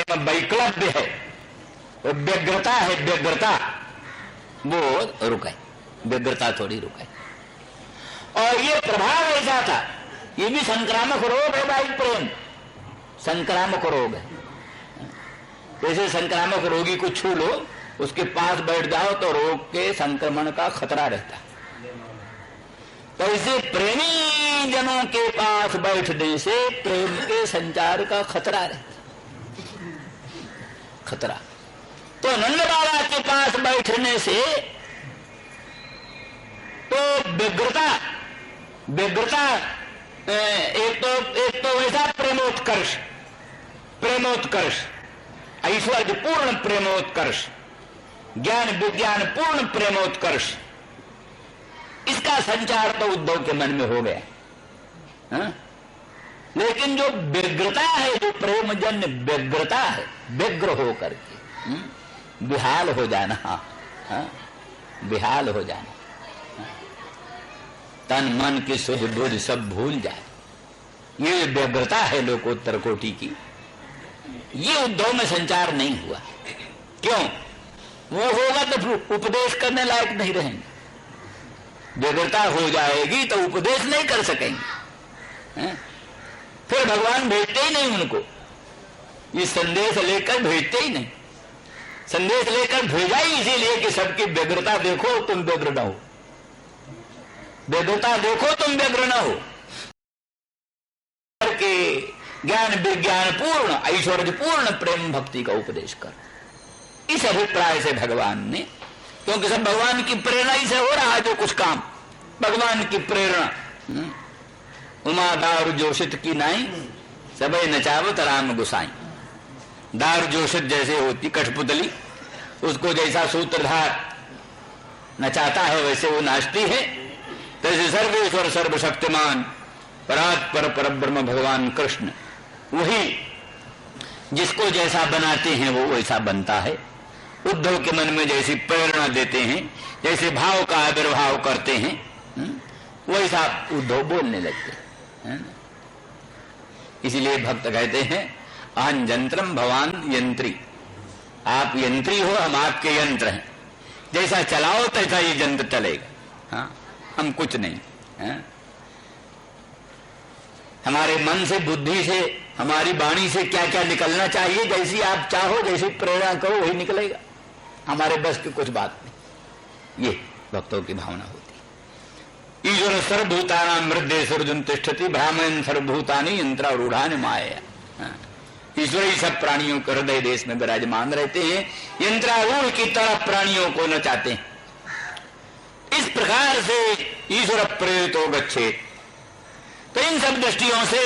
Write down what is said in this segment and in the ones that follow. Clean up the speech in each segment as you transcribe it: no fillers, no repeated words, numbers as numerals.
प्रेम वैक्लव्य है, वो व्यग्रता है, व्यग्रता वो रुके, व्यग्रता थोड़ी रुके। और ये प्रभाव ऐसा था, ये भी संक्रामक रोग है भाई, प्रेम संक्रामक रोग है। जैसे संक्रामक रोगी को छू लो, उसके पास बैठ जाओ तो रोग के संक्रमण का खतरा रहता है। तो इसे प्रेमी जनों के पास बैठने से प्रेम के संचार का खतरा रहता, खतरा। तो नंद बाबा के पास बैठने से तो व्यग्रता, व्यग्रता एक तो वैसा प्रेमोत्कर्ष, प्रेमोत्कर्ष, ऐश्वर्य पूर्ण प्रेमोत्कर्ष, ज्ञान विज्ञान पूर्ण प्रेमोत्कर्ष, इसका संचार तो उद्धव के मन में हो गया। हा? लेकिन जो व्यग्रता है, जो प्रेमजन्य व्यग्रता है, व्यग्र हो करके विहाल हो जाना, हा? विहाल हो जाना, तन मन की सुध बुध सब भूल जाए, ये व्यग्रता है लोकोत्तर कोटि की। ये उद्धव में संचार नहीं हुआ। क्यों? वो होगा तो फिर उपदेश करने लायक नहीं रहेंगे। व्यग्रता हो जाएगी तो उपदेश नहीं कर सकेंगे, फिर भगवान भेजते ही नहीं उनको, ये संदेश लेकर भेजते ही नहीं। संदेश लेकर भेजा ही इसीलिए कि सबकी व्यग्रता देखो तुम व्यग्र न हो, व्यग्रता देखो तुम व्यग्र न हो, करके ज्ञान विज्ञान पूर्ण ऐश्वर्य पूर्ण प्रेम भक्ति का उपदेश कर। इस अभिप्राय से भगवान ने, क्योंकि सब भगवान की प्रेरणा ही से हो रहा है, जो कुछ काम भगवान की प्रेरणा। उमा दारू जोशित की नाई सबे नचावत राम गुसाई। दारू जोशित जैसे होती कठपुतली, उसको जैसा सूत्रधार नचाता है वैसे वो नाचती है, तैसे सर्वेश्वर सर्वशक्तिमान परात्पर परब्रह्म भगवान कृष्ण, वही जिसको जैसा बनाते हैं वो वैसा बनता है। उद्धव के मन में जैसी प्रेरणा देते हैं, जैसे भाव का आविर्भाव करते हैं, वैसा उद्धव बोलने लगते हैं। इसलिए भक्त कहते हैं अहं यंत्रम भवान यंत्री, आप यंत्री हो, हम आपके यंत्र हैं, जैसा चलाओ तैसा ये यंत्र चलेगा। हाँ, हम कुछ नहीं है? हमारे मन से, बुद्धि से, हमारी वाणी से क्या क्या निकलना चाहिए, जैसी आप चाहो, जैसी प्रेरणा करो वही निकलेगा। हमारे बस की कुछ बात नहीं। ये भक्तों की भावना होती है। ईश्वर सर्वभूतानां हृदय सर्वजन तिष्ठति ब्राह्मण सर्वभूतानि यंत्रारूढ़ानि माया। ईश्वर ही सब प्राणियों के हृदय देश में विराजमान रहते हैं, यंत्रारूढ़ की तरह प्राणियों को नचाते हैं। इस प्रकार से ईश्वर प्रेरितो गच्छेत्। तो इन सब दृष्टियों से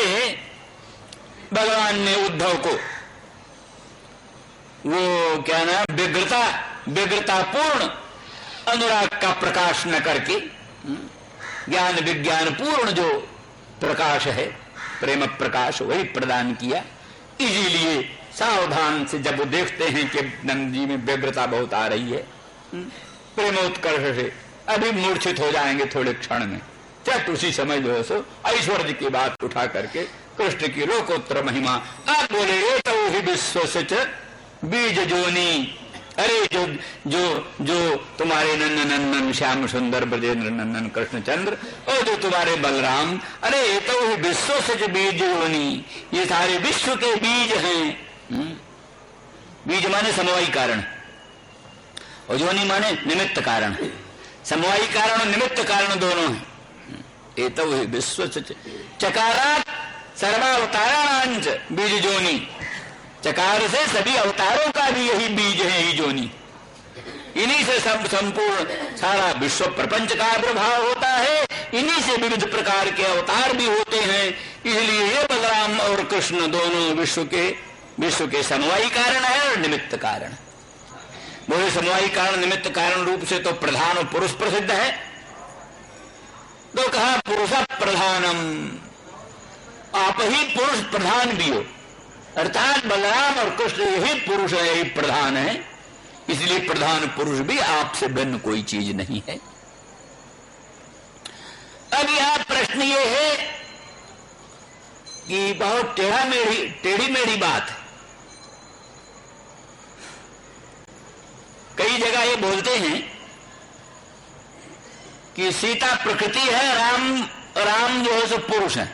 भगवान ने उद्धव को वो क्या ना व्यग्रतापूर्ण अनुराग का प्रकाश न करके ज्ञान विज्ञान पूर्ण जो प्रकाश है, प्रेम प्रकाश, वही प्रदान किया। इसीलिए सावधान से जब वो देखते हैं कि नंद जी में व्यग्रता बहुत आ रही है, प्रेमोत्कर्ष से अभी मूर्छित हो जाएंगे थोड़े क्षण में, चट उसी समय जो है सो ऐश्वर्य की बात उठा करके कृष्ण की लोकोत्तर महिमा आप बोले ये तो ही विश्व बीज जोनी। अरे जो जो जो तुम्हारे नंदन नंदन श्याम सुंदर ब्रजेंद्र नंदन कृष्णचंद्र, और जो तुम्हारे बलराम, अरे ये तो ही विश्व से बीज जोनी, ये सारे विश्व के बीज हैं। बीज माने समवायी कारण, और जोनी माने निमित्त कारण। समवायी कारण और निमित्त कारण दोनों हैं। ये तो ही विश्व चकारात सर्वावतारांच बीज जोनी, चकार से सभी अवतारों का भी यही बीज है, यही जोनी। इन्हीं से सब संपूर्ण सारा विश्व प्रपंच का आविर्भाव होता है, इन्हीं से विविध प्रकार के अवतार भी होते हैं। इसलिए ये बलराम और कृष्ण दोनों विश्व के समवायी कारण है और निमित्त कारण। बोले समवायी कारण निमित्त कारण रूप से तो प्रधान और पुरुष प्रसिद्ध है, तो कहा पुरुष प्रधानम, आप ही पुरुष प्रधान भी हो, अर्थात बलराम और कृष्ण यही पुरुष है, यही प्रधान है। इसलिए प्रधान पुरुष भी आपसे भिन्न कोई चीज नहीं है। अब यहां प्रश्न ये है कि बहुत टेढ़ी मेढ़ी बात है कई जगह ये बोलते हैं कि सीता प्रकृति है, राम जो है सो पुरुष है,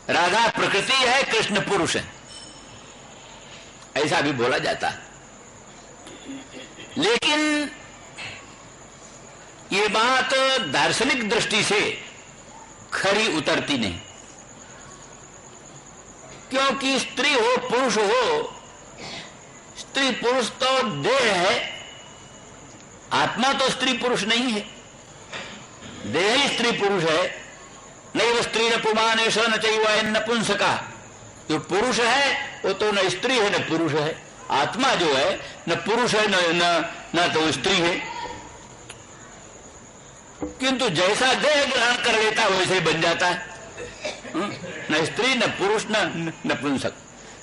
राधा प्रकृति है, कृष्ण पुरुष है, ऐसा भी बोला जाता है। लेकिन ये बात दार्शनिक दृष्टि से खरी उतरती नहीं, क्योंकि स्त्री हो पुरुष हो, स्त्री पुरुष तो देह है, आत्मा तो स्त्री पुरुष नहीं है। देह ही स्त्री पुरुष है। नैव स्त्री न पुमानेश न चैव नपुंसका, जो पुरुष है वो तो न स्त्री है न पुरुष है। आत्मा जो है न पुरुष है न तो स्त्री है, किंतु जैसा देह ग्रहण कर लेता वैसे ही बन जाता है, न स्त्री न पुरुष न नपुंसक।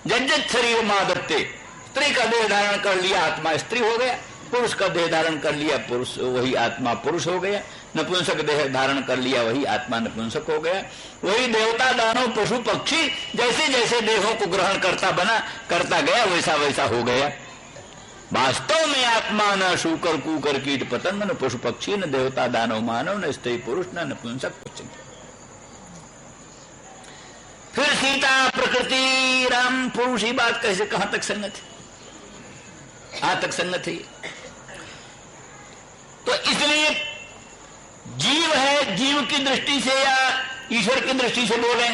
जज्जत शरीर मादत्ते, स्त्री का देह धारण कर लिया आत्मा स्त्री हो गया, पुरुष का देह धारण कर लिया पुरुष वही आत्मा पुरुष हो गया, नपुंसक देह धारण कर लिया वही आत्मा नपुंसक हो गया। वही देवता दानव पशु पक्षी जैसे जैसे देहों को ग्रहण करता गया वैसा वैसा हो गया। वास्तव में आत्मा न शूकर कूकर कीट पतंग न पशु पक्षी न देवता दानव मानव न स्त्री पुरुष न नपुंसक कुछ। फिर सीता प्रकृति राम पुरुष ही बात कैसे कहां तक संगत है? कहां तक संगत है? तो इसलिए जीव है, जीव की दृष्टि से या ईश्वर की दृष्टि से बोले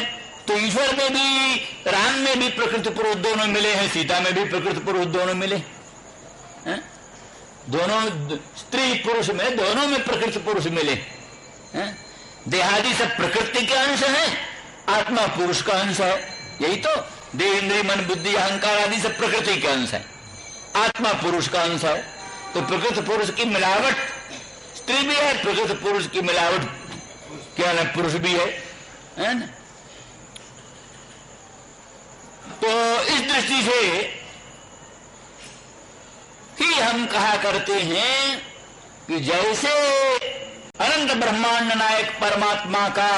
तो ईश्वर में भी, राम में भी प्रकृति पुरुष दोनों मिले हैं, सीता में भी प्रकृति पुरुष दोनों मिले हैं? दोनों स्त्री पुरुष में दोनों में प्रकृति पुरुष मिले हैं? देहादि सब प्रकृति के अंश है, आत्मा पुरुष का अंश है। यही तो देह इंद्रिय मन बुद्धि अहंकार आदि सब प्रकृति के अंश है, आत्मा पुरुष का अंश है। तो प्रकृति पुरुष की मिलावट स्त्री भी है, प्रकृति पुरुष की मिलावट क्या ना पुरुष भी है ना? तो इस दृष्टि से ही हम कहा करते हैं कि जैसे अनंत ब्रह्मांड नायक परमात्मा का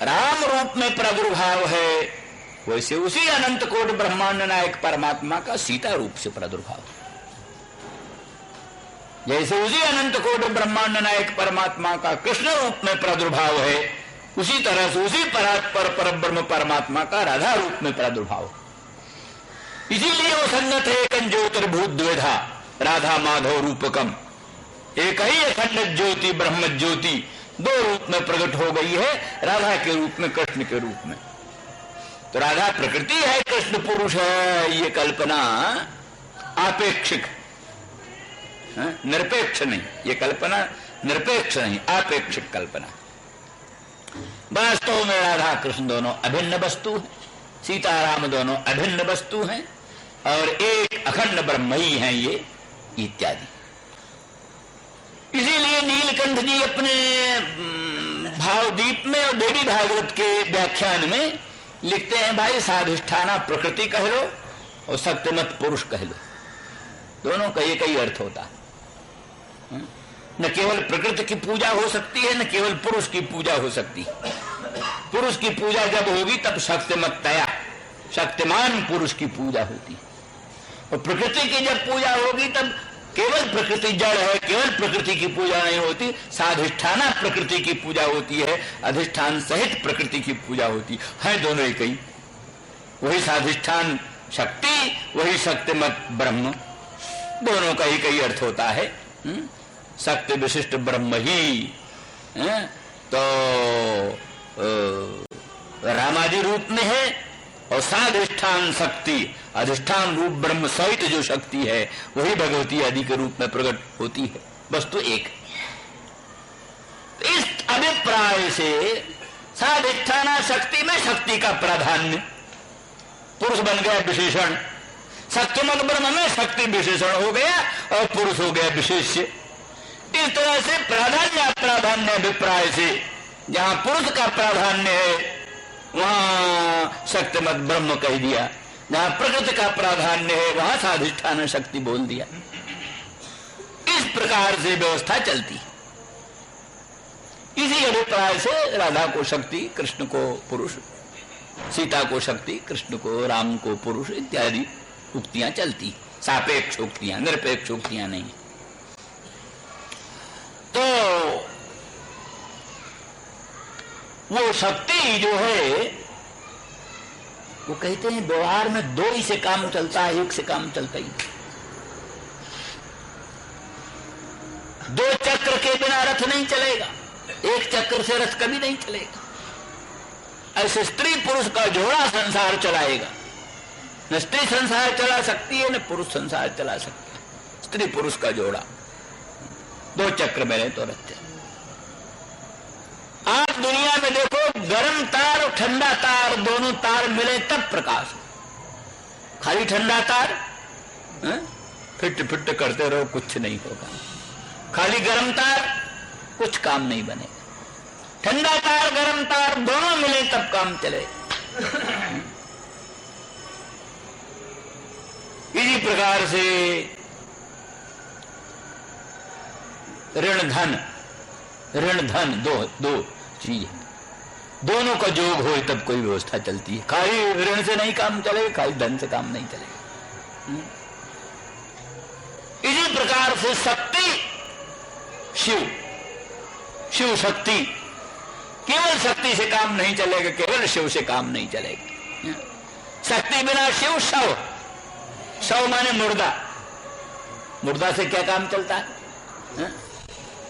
राम रूप में प्रादुर्भाव है, वैसे उसी अनंत कोट ब्रह्मांड नायक परमात्मा का सीता रूप से प्रादुर्भाव है। जैसे उसी अनंत कोट ब्रह्मांड नायक परमात्मा का कृष्ण रूप में प्रादुर्भाव है, उसी तरह से उसी परात्पर परब्रह्म परमात्मा का राधा रूप में प्रादुर्भाव। इसीलिए वो संगत है एकं ज्योतिर्भूत द्विधा राधा माधव रूपकम, एक ही अखंड ज्योति ब्रह्म ज्योति दो रूप में प्रकट हो गई है, राधा के रूप में कृष्ण के रूप में। तो राधा प्रकृति है, कृष्ण पुरुष है, ये कल्पना आपेक्षिक, निरपेक्ष नहीं, ये कल्पना निरपेक्ष नहीं, आपेक्षिक कल्पना। वास्तव में राधा कृष्ण दोनों अभिन्न वस्तु हैं, सीताराम दोनों अभिन्न वस्तु हैं और एक अखंड ब्रह्म ही हैं ये, इत्यादि। इसीलिए नीलकंठ जी अपने भावदीप में और देवी भागवत के व्याख्यान में लिखते हैं, भाई साधिष्ठाना प्रकृति कह लो और सत्यमत पुरुष कह लो, दोनों का एक ही अर्थ होता है। न केवल प्रकृति की पूजा हो सकती है, न केवल पुरुष की पूजा हो सकती है। पुरुष की पूजा जब होगी तब शक्तिमत्तया, शक्तिमान पुरुष की पूजा होती है, और प्रकृति की जब पूजा होगी तब केवल प्रकृति जड़ है, केवल प्रकृति की पूजा नहीं होती, साधिष्ठाना प्रकृति की पूजा होती है, अधिष्ठान सहित प्रकृति की पूजा होती है, दोनों एक ही। वही साधिष्ठान शक्ति, वही शक्तिमत ब्रह्म, दोनों का एक ही अर्थ होता है। शक्ति विशिष्ट ब्रह्म ही तो रामादि रूप में है, और साधिष्ठान शक्ति अधिष्ठान रूप ब्रह्म सहित जो शक्ति है वही भगवती आदि के रूप में प्रकट होती है, वस्तु एक। इस अभिप्राय से साधिष्ठाना शक्ति में शक्ति का प्राधान्य, पुरुष बन गया विशेषण, शक्तिमत ब्रह्म में शक्ति विशेषण हो गया और पुरुष हो गया विशेष्य। इस तरह से प्राधान्य प्राधान्य अभिप्राय से जहां पुरुष का प्राधान्य है वहां शक्तिमत ब्रह्म कह दिया, जहां प्रकृति का प्राधान्य है वहां साधिष्ठान शक्ति बोल दिया। इस प्रकार से व्यवस्था चलती। इसी अभिप्राय से राधा को शक्ति, कृष्ण को पुरुष, सीता को शक्ति, कृष्ण को, राम को पुरुष इत्यादि उक्तियां चलती, सापेक्ष उक्तियां, निरपेक्ष उक्तियां नहीं। तो वो शक्ति जो है, वो कहते हैं व्यवहार में दो ही से काम चलता है, एक से काम चलता ही नहीं। दो चक्र के बिना रथ नहीं चलेगा, एक चक्र से रथ कभी नहीं चलेगा। ऐसे स्त्री पुरुष का जोड़ा संसार चलाएगा। न स्त्री संसार चला सकती है, न पुरुष संसार चला सकता है। स्त्री पुरुष का जोड़ा, दो चक्र मिले तो रथ चले। आप दुनिया में देखो, गर्म तार और ठंडा तार, दोनों तार मिले तब प्रकाश। खाली ठंडा तार फिट फिट करते रहो, कुछ नहीं होगा। खाली गर्म तार, कुछ काम नहीं बनेगा। ठंडा तार गर्म तार दोनों मिले तब काम चले। इसी प्रकार से ऋण धन दो चीज है, दोनों का जोग हो तब कोई व्यवस्था चलती है। खाली ऋण से नहीं काम चलेगा, खाली धन से काम नहीं चलेगा। इसी प्रकार से शक्ति, शिव शक्ति, केवल शक्ति से काम नहीं चलेगा, केवल शिव से काम नहीं चलेगा। शक्ति बिना शिव शव माने मुर्दा से क्या काम चलता है?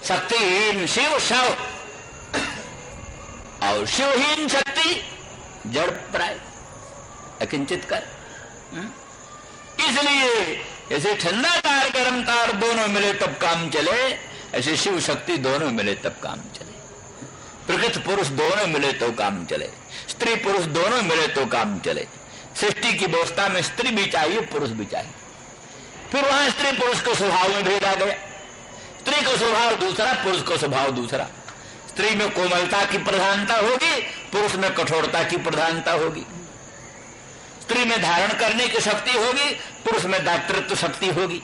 शक्तिहीन शिव शव और शिवहीन शक्ति जड़ प्राय अकिंचित कर। इसलिए ऐसे ठंडा तार गर्म तार दोनों मिले तब काम चले, ऐसे शिव शक्ति दोनों मिले तब काम चले। प्रकृति पुरुष दोनों मिले तो काम चले, स्त्री पुरुष दोनों मिले तो काम चले। सृष्टि की व्यवस्था में स्त्री भी चाहिए, पुरुष भी चाहिए। फिर वहां स्त्री पुरुष के स्वभाव में भेद आ गया। स्त्री का स्वभाव दूसरा, पुरुष का स्वभाव दूसरा। स्त्री में कोमलता की प्रधानता होगी, पुरुष में कठोरता की प्रधानता होगी। स्त्री में धारण करने की शक्ति होगी, पुरुष में दातृत्व शक्ति होगी।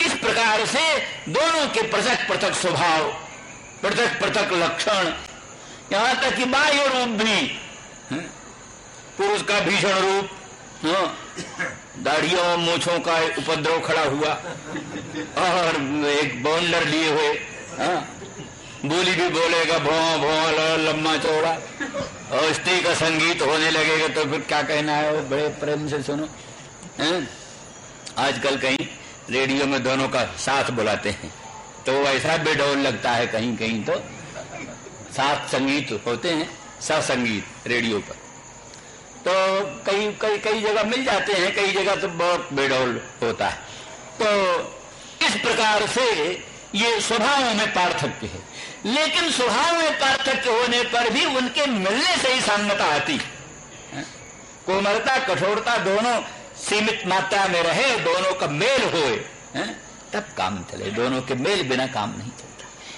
इस प्रकार से दोनों के पृथक पृथक स्वभाव, पृथक पृथक लक्षण, यहां तक कि बाह्य रूप भी, पुरुष का भीषण रूप, दाढ़ियों मूछों का उपद्रव खड़ा हुआ और एक बाउंडर लिए हुए, बोली भी बोलेगा भौं भौं लम्बा चौड़ा, और स्त्री का संगीत होने लगेगा तो फिर क्या कहना है, वो बड़े प्रेम से सुनो। आजकल कहीं रेडियो में दोनों का साथ बुलाते हैं तो ऐसा बेडौल लगता है, कहीं कहीं तो साथ संगीत होते हैं, सत्संगीत रेडियो पर तो कई जगह मिल जाते हैं, कई जगह तो बहुत बेडौल होता है। तो इस प्रकार से ये स्वभाव में पार्थक्य है, लेकिन स्वभाव में पार्थक्य होने पर भी उनके मिलने से ही सांगता आती। कोमलता कठोरता दोनों सीमित मात्रा में रहे, दोनों का मेल होए तब काम चले, दोनों के मेल बिना काम नहीं चलता।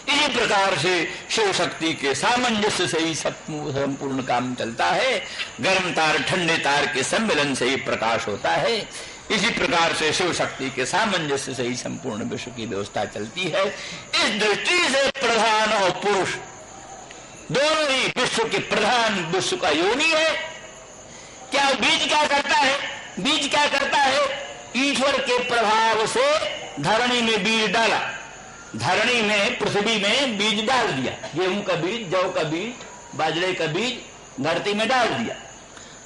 इसी प्रकार से शिव शक्ति के सामंजस्य से ही संपूर्ण काम चलता है। गर्म तार ठंडे तार के सम्मिलन से ही प्रकाश होता है। इसी प्रकार से शिव शक्ति के सामंजस्य से ही संपूर्ण विश्व की व्यवस्था चलती है। इस दृष्टि से प्रधान और पुरुष दोनों ही विश्व के प्रधान, विश्व का योनि है। क्या बीज क्या करता है? बीज क्या करता है? ईश्वर के प्रभाव से धरणी में बीज डाला, धरणी में पृथ्वी में बीज डाल दिया, गेहूं का बीज, जौ का बीज, बाजरे का बीज धरती में डाल दिया।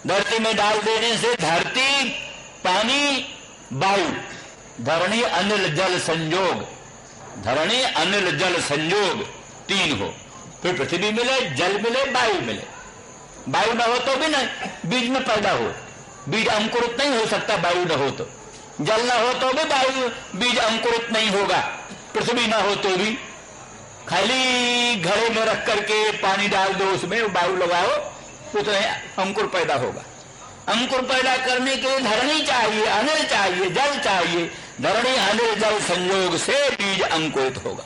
धरती में डाल देने से धरती, पानी, वायु, धरणी अनिल जल संयोग, धरणी अनिल जल संयोग तीन हो, फिर पृथ्वी मिले, जल मिले, वायु मिले। वायु न हो तो भी नहीं बीज में पैदा हो, बीज अंकुरित नहीं हो सकता वायु न हो तो। जल न हो तो भी वायु बीज अंकुरित नहीं होगा, पृथ्वी न हो तो भी। खाली घड़े में रख करके पानी डाल दो, उसमें वायु लगाओ तो अंकुर पैदा होगा। अंकुर पैदा करने के लिए धरणी चाहिए, अनिल चाहिए, जल चाहिए। धरणी अनिल जल संयोग से बीज अंकुरित होगा।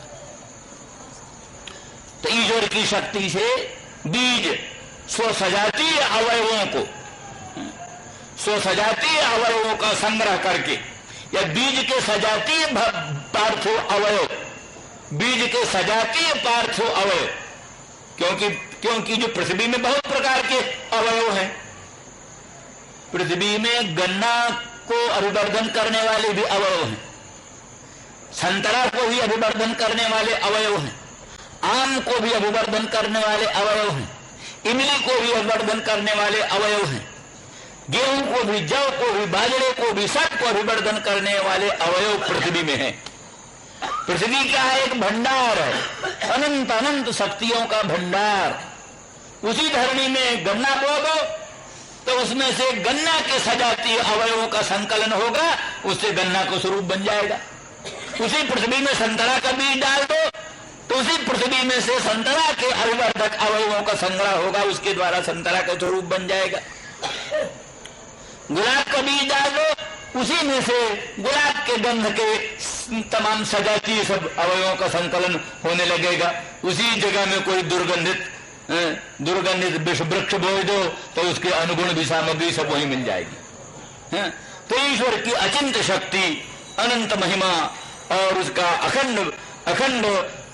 तो ईश्वर की शक्ति से बीज स्वसजातीय अवयवों को, स्वसजातीय अवयवों का संग्रह करके, या बीज के सजातीय पार्थिव अवयव, बीज के सजातीय पार्थिव अवयव, क्योंकि जो पृथ्वी में बहुत प्रकार के अवयव हैं। पृथ्वी में गन्ना को अभिवर्धन करने वाले भी अवयव हैं, संतरा को भी अभिवर्धन करने वाले अवयव हैं, आम को भी अभिवर्धन करने वाले अवयव हैं, इमली को भी अभिवर्धन करने वाले अवयव हैं, गेहूं को भी, जौ को भी, बाजरे को भी, सबको अभिवर्धन करने वाले अवयव पृथ्वी में है। पृथ्वी क्या है? एक भंडार है, अनंत अनंत शक्तियों का भंडार। उसी धरणी में गन्ना बो दो तो उसमें से गन्ना के सजातीय अवयवों का संकलन होगा, उससे गन्ना को स्वरूप बन जाएगा। उसी पृथ्वी में संतरा का बीज डाल दो तो उसी पृथ्वी में से संतरा के अभिवर्धक अवयवों का संग्रह होगा, उसके द्वारा संतरा का स्वरूप बन जाएगा। गुलाब का बीज डाल दो, उसी में से गुलाब के गंध के तमाम सजातीय सब अवयवों का संकलन होने लगेगा। उसी जगह में कोई दुर्गंधित वृक्ष बोए दो तो उसके अनुगुण भी सामग्री सब वही मिल जाएगी। तो ईश्वर की अचिंत शक्ति, अनंत महिमा और उसका अखंड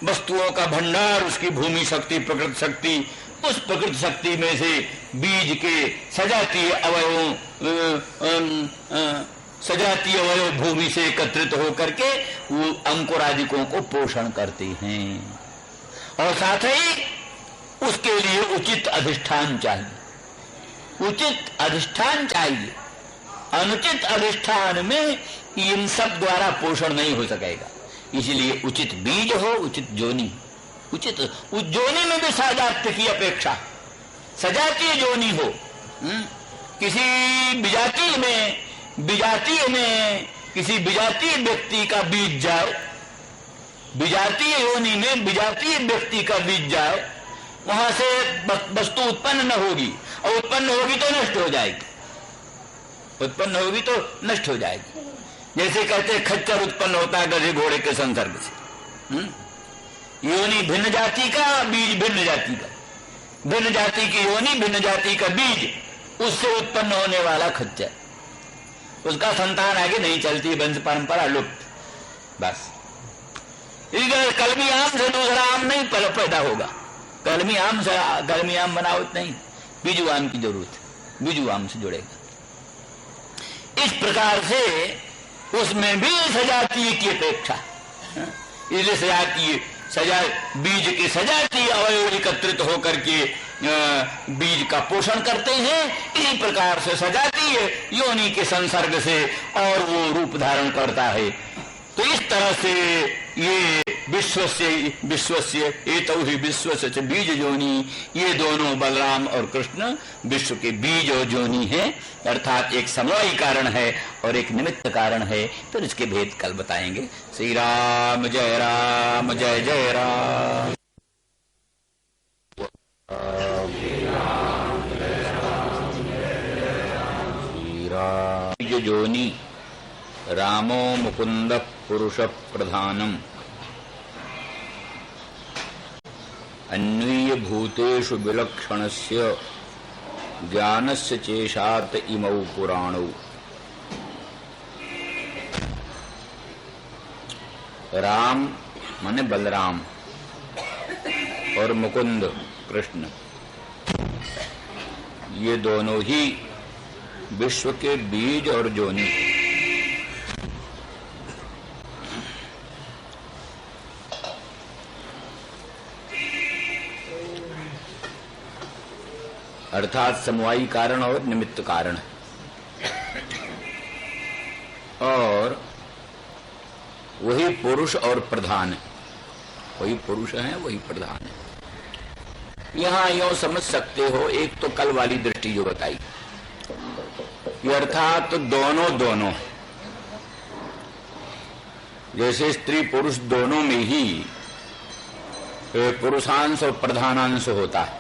वस्तुओं का भंडार, उसकी भूमि शक्ति, प्रकृति शक्ति, उस प्रकृति शक्ति में से बीज के सजातीय अवयव भूमि से एकत्रित होकर के वो अंकुरादिकों को पोषण करते हैं। और साथ ही उसके लिए उचित अधिष्ठान चाहिए, उचित अधिष्ठान चाहिए। अनुचित अधिष्ठान में इन सब द्वारा पोषण नहीं हो सकेगा। इसलिए उचित बीज हो, उचित जोनी, उचित उस जोनी में भी सजातीय की अपेक्षा, सजातीय जोनी हो। किसी किसी विजातीय व्यक्ति का बीज जाए, विजातीय योनि में विजातीय व्यक्ति का बीज जाए, वहां से वस्तु उत्पन्न न होगी, और उत्पन्न होगी तो नष्ट हो जाएगी, उत्पन्न होगी तो नष्ट हो जाएगी। जैसे कहते हैं खच्चर उत्पन्न होता है गधे घोड़े के संसर्ग से। योनि भिन्न जाति का, बीज भिन्न जाति का, भिन्न जाति की योनि, भिन्न जाति का बीज, उससे उत्पन्न होने वाला खच्चर, उसका संतान आगे नहीं चलती, वंश परंपरा लुप्त। बस कलमी आम से दूसरा आम नहीं पैदा होगा। कलमी आम से कलमी आम बनाओ नहीं, बीजू आम की जरूरत है, बीजू आम से जुड़ेगा। इस प्रकार से उसमें भी सजातीय की अपेक्षा, इसलिए बीज के सजातीय अवयव एकत्रित होकर के बीज का पोषण करते हैं। इसी प्रकार से सजातीय योनि के संसर्ग से और वो रूप धारण करता है। तो इस तरह से ये विश्वस्य एतौ ही विश्वस्य च बीज जोनी, ये दोनों बलराम और कृष्ण विश्व के बीज और जोनी है, अर्थात एक समवायी कारण है और एक निमित्त कारण है। फिर इसके भेद कल बताएंगे। श्री राम जय जय राम। बीज जोनी रामो मुकुंद पुरुष प्रधानम अन्वीय भूतेषु विलक्षणस्य ज्ञानस्य चेशात इमौ पुराणौ। राम माने बलराम और मुकुंद कृष्ण, ये दोनों ही विश्व के बीज और जोनी। अर्थात समवायी कारण और निमित्त कारण, और वही पुरुष और प्रधान है, वही पुरुष है, वही प्रधान है। यहां यूं समझ सकते हो, एक तो कल वाली दृष्टि जो बताई, ये अर्थात दोनों जैसे स्त्री पुरुष दोनों में ही पुरुषांश और प्रधानांश होता है,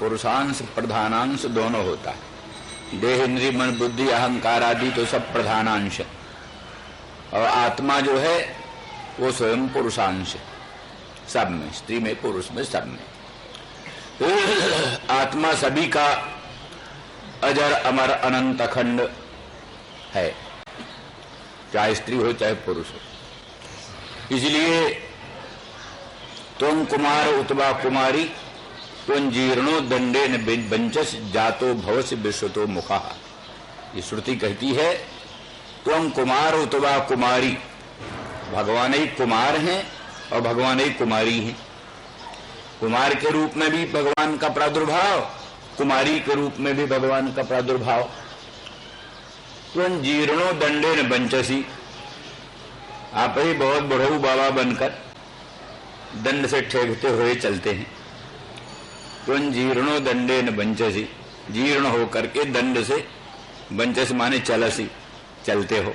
पुरुषांश प्रधानांश दोनों होता है। देह इंद्रिय मन बुद्धि अहंकार आदि तो सब प्रधानांश, और आत्मा जो है वो स्वयं पुरुषांश, सब में, स्त्री में पुरुष में सब में। आत्मा सभी का अजर अमर अनंत अखंड है, चाहे स्त्री हो चाहे पुरुष हो। इसलिए तुम कुमार उतवा कुमारी तुम जीर्णो दंडे न बंचस जातो भवस विश्वतो मुखा। ये श्रुति कहती है त्वं कुमार उतवा कुमारी, भगवान ही कुमार हैं और भगवान ही कुमारी हैं। कुमार के रूप में भी भगवान का प्रादुर्भाव, कुमारी के रूप में भी भगवान का प्रादुर्भाव। त्वं जीर्णो दंडेन बंचसी, आप ही बहुत बड़ऊ बाबा बनकर दंड से ठेकते हुए चलते हैं। त्वं जीर्णो दंडेन बंचसी, जीर्ण होकर के दंड से, बंचस माने चलसी, चलते हो।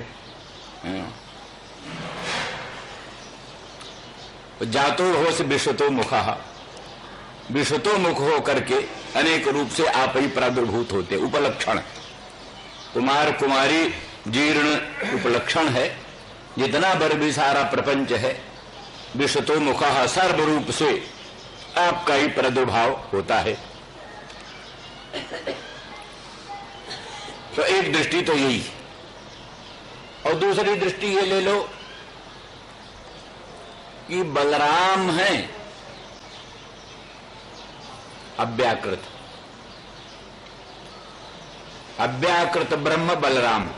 जातो हो से विश्वतो मुखा, विश्वतो मुख हो करके अनेक रूप से आप ही प्रादुर्भूत होते। उपलक्षण कुमार कुमारी जीर्ण उपलक्षण है। जितना भर भी सारा प्रपंच है विश्वतो मुखा, सर्व रूप से आपका ही प्रादुर्भाव होता है। तो एक दृष्टि तो यही, और दूसरी दृष्टि ये ले लो कि बलराम हैं अव्याकृत, अव्याकृत ब्रह्म बलराम।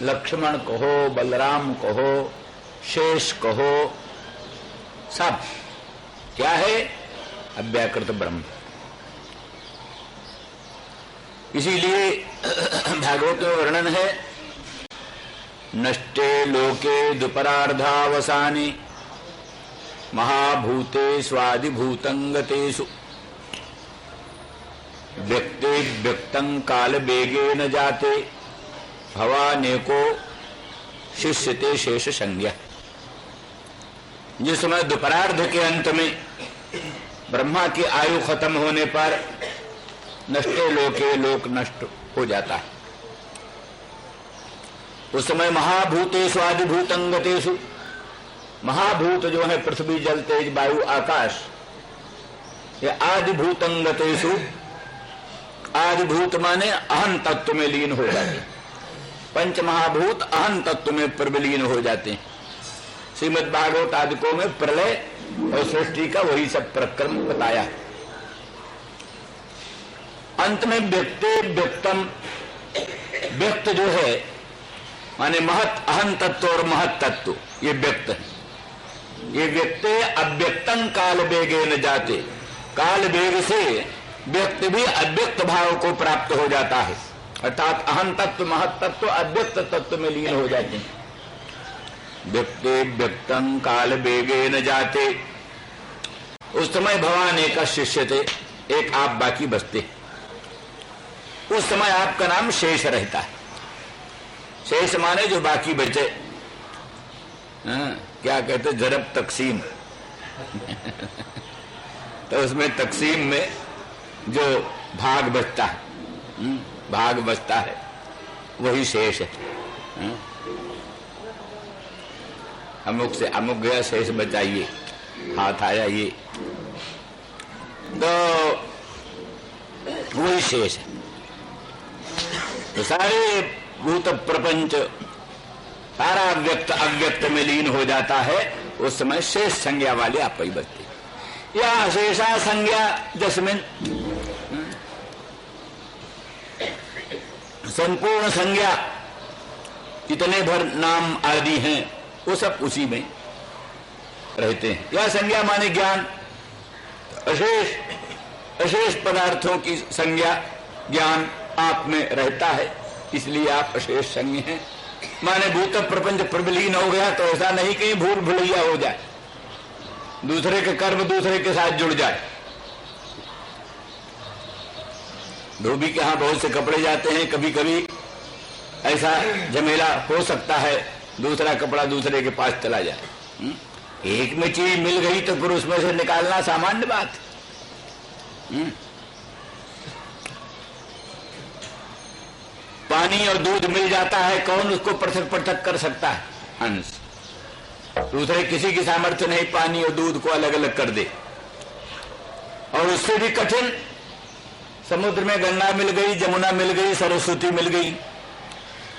लक्ष्मण कहो, बलराम कहो, शेष कहो, सब क्या है? अव्याकृत ब्रह्म। इसीलिए भागवत में वर्णन है नष्टे लोके दुपरार्धावसाने महाभूते स्वादिभूतंगतेषु व्यक्ते व्यक्तं काल बेगे न जाते भवानेको शिष्यते शेष संज्ञा। जिस समय दोपरार्ध के अंत में ब्रह्मा की आयु खत्म होने पर नष्टे लोके, लोक नष्ट हो जाता है। उस समय महाभूतेषु आदिभूतंगतेषु, महाभूत जो है पृथ्वी जल तेज वायु आकाश, ये आदिभूतंगतेषु, आदिभूत माने अहं तत्व में लीन हो जाते हैं। पंच महाभूत अहं तत्व में प्रविलीन हो जाते हैं। श्रीमद् भागवत आदिकों में प्रलय और सृष्टि का वही सब प्रक्रम बताया। अंत में व्यक्ते व्यक्तम, व्यक्त जो है माने महत अहं तत्व और महत तत्व, ये व्यक्त है। ये व्यक्ते अव्यक्तं काल वेगे न जाते, काल वेग से व्यक्त भी अव्यक्त भाव को प्राप्त हो जाता है, अर्थात अहं तत्व महत तत्व अव्यक्त तत्व में लीन हो जाते हैं। व्यक्ते व्यक्तं काल वेगे न जाते, उस समय भगवान एक शिष्य थे, एक आप बाकी बचते। उस समय आपका नाम शेष रहता है। शेष माने जो बाकी बचे, क्या कहते जरब तकसीम तो उसमें तकसीम में जो भाग बचता है, भाग बचता है, वही शेष है। अमुक से अमुक गया, शेष बचाइए, हाथ आया ये, तो वही शेष है। तो सारे भूत प्रपंच सारा व्यक्त अव्यक्त में लीन हो जाता है। उस समय शेष संज्ञा वाले आप ही बचते। या अशेषा संज्ञा जसमिन, संपूर्ण संज्ञा जितने भर नाम आदि हैं वो सब उसी में रहते हैं। यह संज्ञा माने ज्ञान, अशेष अशेष पदार्थों की संज्ञा ज्ञान आप में रहता है, इसलिए आप अशेष संज्ञ हैं। माने भूत प्रपंच प्रबलीन हो गया तो ऐसा नहीं कहीं भूल भुलैया हो जाए, दूसरे के कर्म दूसरे के साथ जुड़ जाए। धोबी के यहां बहुत से कपड़े जाते हैं, कभी कभी ऐसा झमेला हो सकता है, दूसरा कपड़ा दूसरे के पास चला जाए। एक में चीज मिल गई तो फिर उसमें से निकालना सामान्य बात। पानी और दूध मिल जाता है, कौन उसको पृथक पृथक कर सकता है? अंश। दूसरे किसी की सामर्थ्य नहीं पानी और दूध को अलग अलग कर दे। और उससे भी कठिन, समुद्र में गंगा मिल गई, जमुना मिल गई, सरस्वती मिल गई।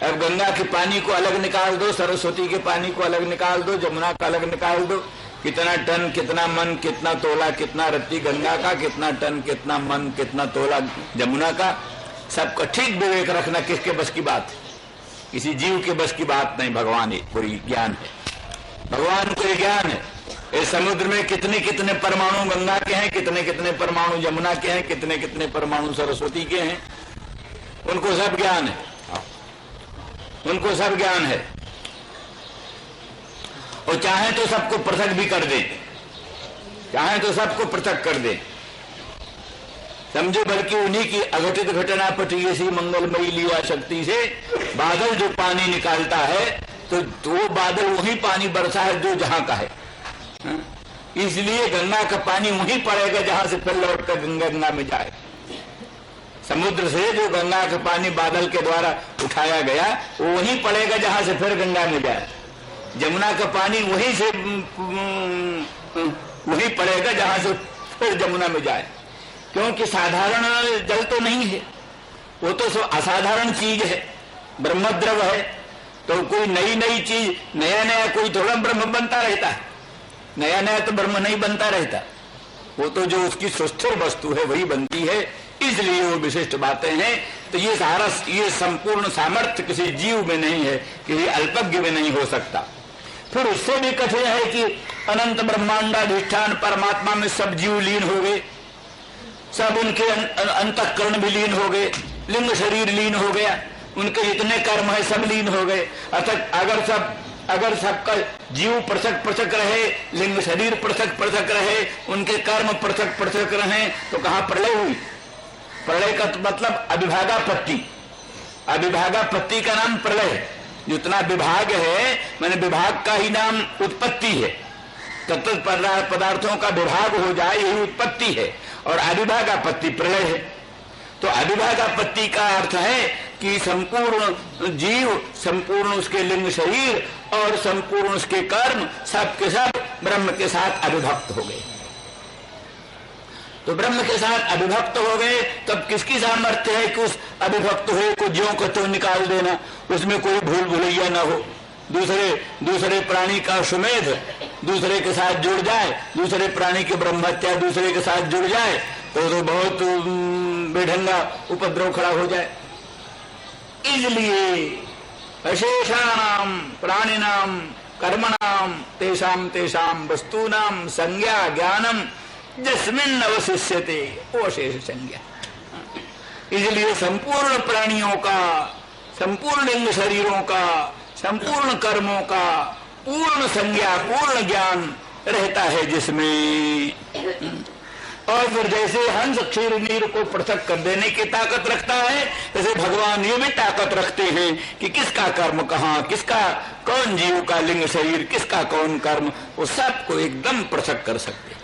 अब गंगा के पानी को अलग निकाल दो, सरस्वती के पानी को अलग निकाल दो, जमुना का अलग निकाल दो, कितना टन कितना मन कितना तोला कितना रत्ती गंगा का, कितना टन कितना मन कितना तोला जमुना का, सबका ठीक विवेक रखना किसके बस की बात है? किसी जीव के बस की बात नहीं। भगवान कोई ज्ञान है, भगवान को ज्ञान है। इस समुद्र में कितने कितने परमाणु गंगा के हैं, कितने कितने परमाणु यमुना के हैं, कितने कितने परमाणु सरस्वती के हैं, उनको सब ज्ञान है, उनको सब ज्ञान है। और चाहे तो सबको पृथक भी कर दे, चाहे तो सबको पृथक कर दे, समझो। बल्कि उन्हीं की अघटित घटना पटी ऐसी मंगलमयी लीला शक्ति से बादल जो पानी निकालता है, तो वो बादल वही पानी बरसा है जो जहां का है। इसलिए गंगा का पानी वहीं पड़ेगा जहां से फिर लौट कर गंगा में जाए। समुद्र से जो गंगा का पानी बादल के द्वारा उठाया गया, वो वहीं पड़ेगा जहां से फिर गंगा में जाए। जमुना का पानी वहीं से वहीं पड़ेगा जहां से फिर जमुना में जाए, क्योंकि साधारण जल तो नहीं है, वो तो असाधारण चीज है, ब्रह्मद्रव है। तो कोई नई नई चीज, नया नया कोई थोड़ा ब्रह्म बनता रहता है, नया नया तो ब्रह्म नहीं बनता रहता, वो तो जो उसकी सुस्थिर वस्तु है वही बनती है। इसलिए वो विशिष्ट बातें हैं। तो ये सारा, ये संपूर्ण सामर्थ्य किसी जीव में नहीं है, किसी अल्पज्ञ में नहीं हो सकता। फिर उससे भी कठिन है कि अनंत ब्रह्मांडाधिष्ठान परमात्मा में सब जीव लीन हो गए, सब उनके अंतःकरण भी लीन हो गए, लिंग शरीर लीन हो गया, उनके जितने कर्म है सब लीन हो गए। अर्थात अगर सबका जीव पृथक पृथक रहे, लिंग शरीर पृथक पृथक रहे, उनके कर्म पृथक पृथक रहे, तो कहां प्रलय हुई? प्रलय का तो मतलब अविभागापत्ति, अविभागापत्ति का नाम प्रलय है। जितना विभाग है, मैंने विभाग का ही नाम उत्पत्ति है। तत्त पदार्थों का विभाग हो जाए यही उत्पत्ति है, और अविभागापत्ति प्रलय है। तो अविभागापत्ति का अर्थ है कि संपूर्ण जीव, संपूर्ण उसके लिंग शरीर और संपूर्ण उसके कर्म सब के सब ब्रह्म के साथ अविभक्त हो गए। तो ब्रह्म के साथ अविभक्त हो गए, तब किसकी सामर्थ्य है कि उस अविभक्त हुए को ज्यों को त्यों निकाल देना, उसमें कोई भूल भुलैया न हो, दूसरे प्राणी का सुमेध दूसरे के साथ जुड़ जाए, दूसरे प्राणी की ब्रह्महत्या दूसरे के साथ जुड़ जाए, तो बहुत बेढंगा उपद्रव खड़ा हो जाए। इसलिए अशेषाणाम प्राणिनाम कर्मणाम तेषाम तेषाम वस्तूनाम संज्ञा ज्ञानम जिसमिन अवशिष्यते, वो अशेष संज्ञा। इसलिए संपूर्ण प्राणियों का, संपूर्ण लिंग शरीरों का, संपूर्ण कर्मों का पूर्ण संज्ञा, पूर्ण ज्ञान रहता है जिसमें। और फिर जैसे हंस क्षीर नीर को पृथक कर देने की ताकत रखता है, जैसे भगवान ये भी ताकत रखते हैं कि किसका कर्म कहाँ, किसका कौन जीव का लिंग शरीर, किसका कौन कर्म, वो सबको एकदम पृथक कर सकते हैं।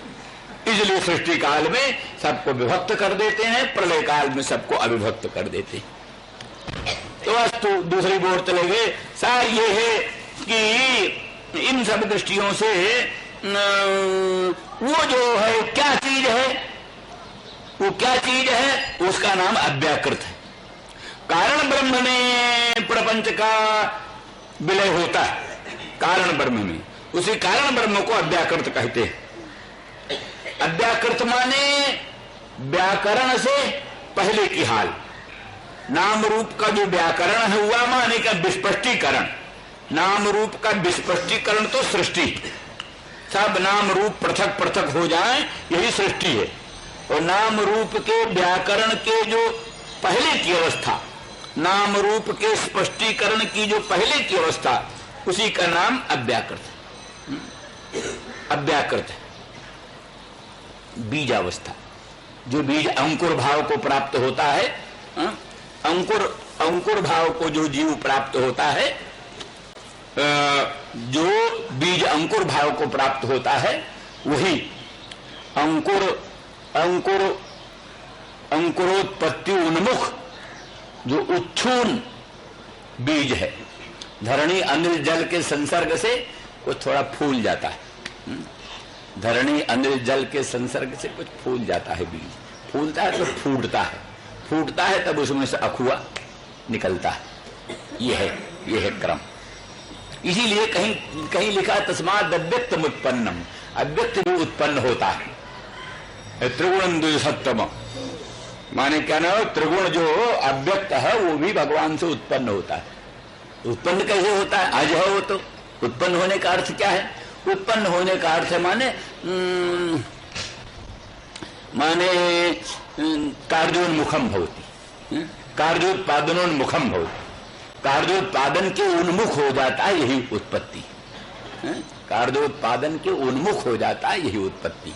इसलिए सृष्टि काल में सबको विभक्त कर देते हैं, प्रलय काल में सबको अविभक्त कर देते हैं। तो वस्तु दूसरी बोर्ड चले गए। सार ये है कि इन सब दृष्टियों से वो जो है क्या चीज है, वो क्या चीज है, उसका नाम अव्याकृत है। कारण ब्रह्म में प्रपंच का विलय होता है, कारण ब्रह्म में, उसी कारण ब्रह्म को अव्याकृत कहते हैं। अव्याकृत माने व्याकरण से पहले की हाल, नाम रूप का जो व्याकरण हुआ माने का विस्पष्टीकरण, नाम रूप का विस्पष्टीकरण तो सृष्टि, सब नाम रूप पृथक पृथक हो जाए यही सृष्टि है। और नाम रूप के व्याकरण के जो पहले की अवस्था, नाम रूप के स्पष्टीकरण की जो पहले की अवस्था, उसी का नाम अव्याकृत है। अव्याकृत है बीज अवस्था, जो बीज अंकुर भाव को प्राप्त होता है, अंकुर भाव को जो जीव प्राप्त होता है, जो बीज अंकुर भाव को प्राप्त होता है, वही अंकुरोत्पत्ति उन्मुख जो उच्छून बीज है। धरणी अनिल जल के संसर्ग से वो थोड़ा फूल जाता है, धरणी अनिल जल के संसर्ग से कुछ फूल जाता है बीज, फूलता है तो फूटता है तब उसमें से अखुआ निकलता है। ये है क्रम। इसीलिए कहीं लिखा तस्मात् अव्यक्तम उत्पन्नम, अव्यक्त भी उत्पन्न होता है। त्रिगुणम द्विसत्तम, माने क्या ना, त्रिगुण जो अव्यक्त है वो भी भगवान से उत्पन्न होता है। उत्पन्न कैसे होता है? आज है वो तो। उत्पन्न होने का अर्थ क्या है? उत्पन्न होने का अर्थ है माने कार्योन्मुखम भवति, कार्योत्पादनोन्मुखम भवति। कार्योत्पादन के उन्मुख हो जाता है, यही उत्पत्ति। कार्योत्पादन के उन्मुख हो जाता है, यही उत्पत्ति।